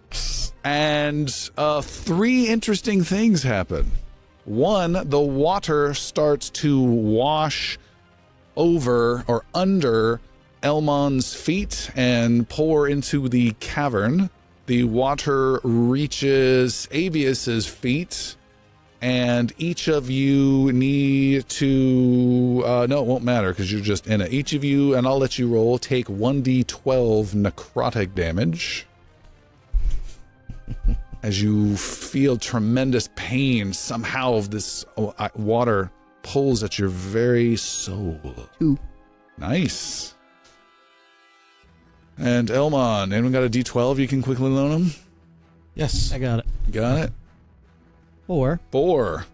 And 3 interesting things happen. One, the water starts to wash over or under Elmon's feet and pour into the cavern. The water reaches Avius's feet, and each of you need to... no, it won't matter because you're just in it. Each of you, and I'll let you roll, take 1d12 necrotic damage as you feel tremendous pain. Somehow this water pulls at your very soul. 2. Nice. And Elmon, anyone got a d12 you can quickly loan him? Yes. I got it. Got it? 4. 4.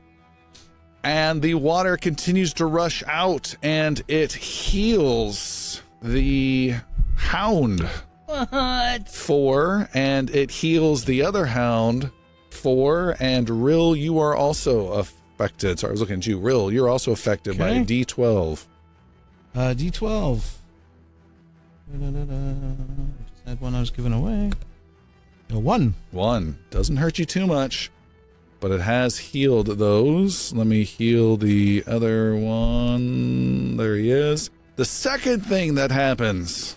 And the water continues to rush out, and it heals the hound. What? 4, and it heals the other hound. 4, and Rill, you are also affected. Sorry, I was looking at you. Rill, you're also affected by a D12. D12. I just had one I was giving away. A 1. 1. Doesn't hurt you too much, but it has healed those. Let me heal the other one. There he is. The second thing that happens,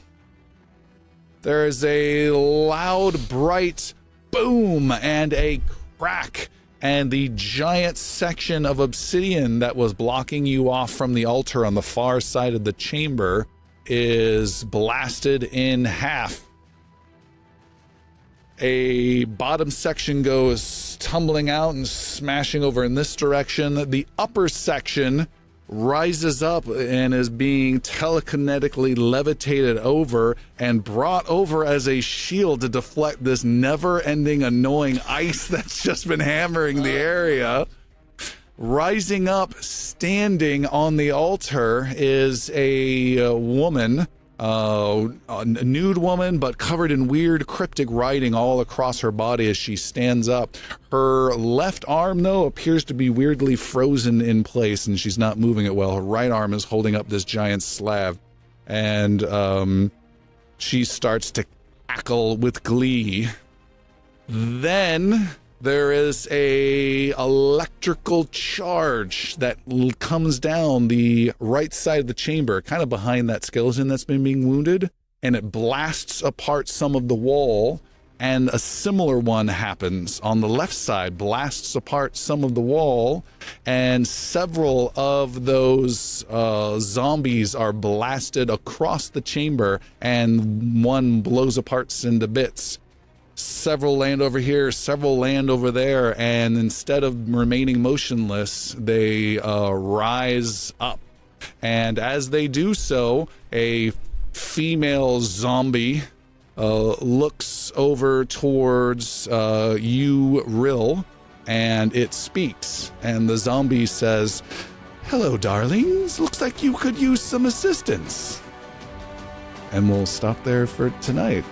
there is a loud, bright boom and a crack, and the giant section of obsidian that was blocking you off from the altar on the far side of the chamber is blasted in half. A bottom section goes tumbling out and smashing over in this direction. The upper section rises up and is being telekinetically levitated over and brought over as a shield to deflect this never-ending annoying ice that's just been hammering the area. Rising up, standing on the altar, is a woman, a nude woman, but covered in weird cryptic writing all across her body as she stands up. Her left arm, though, appears to be weirdly frozen in place, and she's not moving it well. Her right arm is holding up this giant slab, and she starts to cackle with glee. Then there is a electrical charge that comes down the right side of the chamber, kind of behind that skeleton that's been being wounded, and it blasts apart some of the wall, and a similar one happens on the left side, blasts apart some of the wall, and several of those zombies are blasted across the chamber, and one blows apart into bits. Several land over here, several land over there, and instead of remaining motionless, they rise up. And as they do so, a female zombie looks over towards you, Rill, and it speaks. And the zombie says, "Hello, darlings. Looks like you could use some assistance." And we'll stop there for tonight.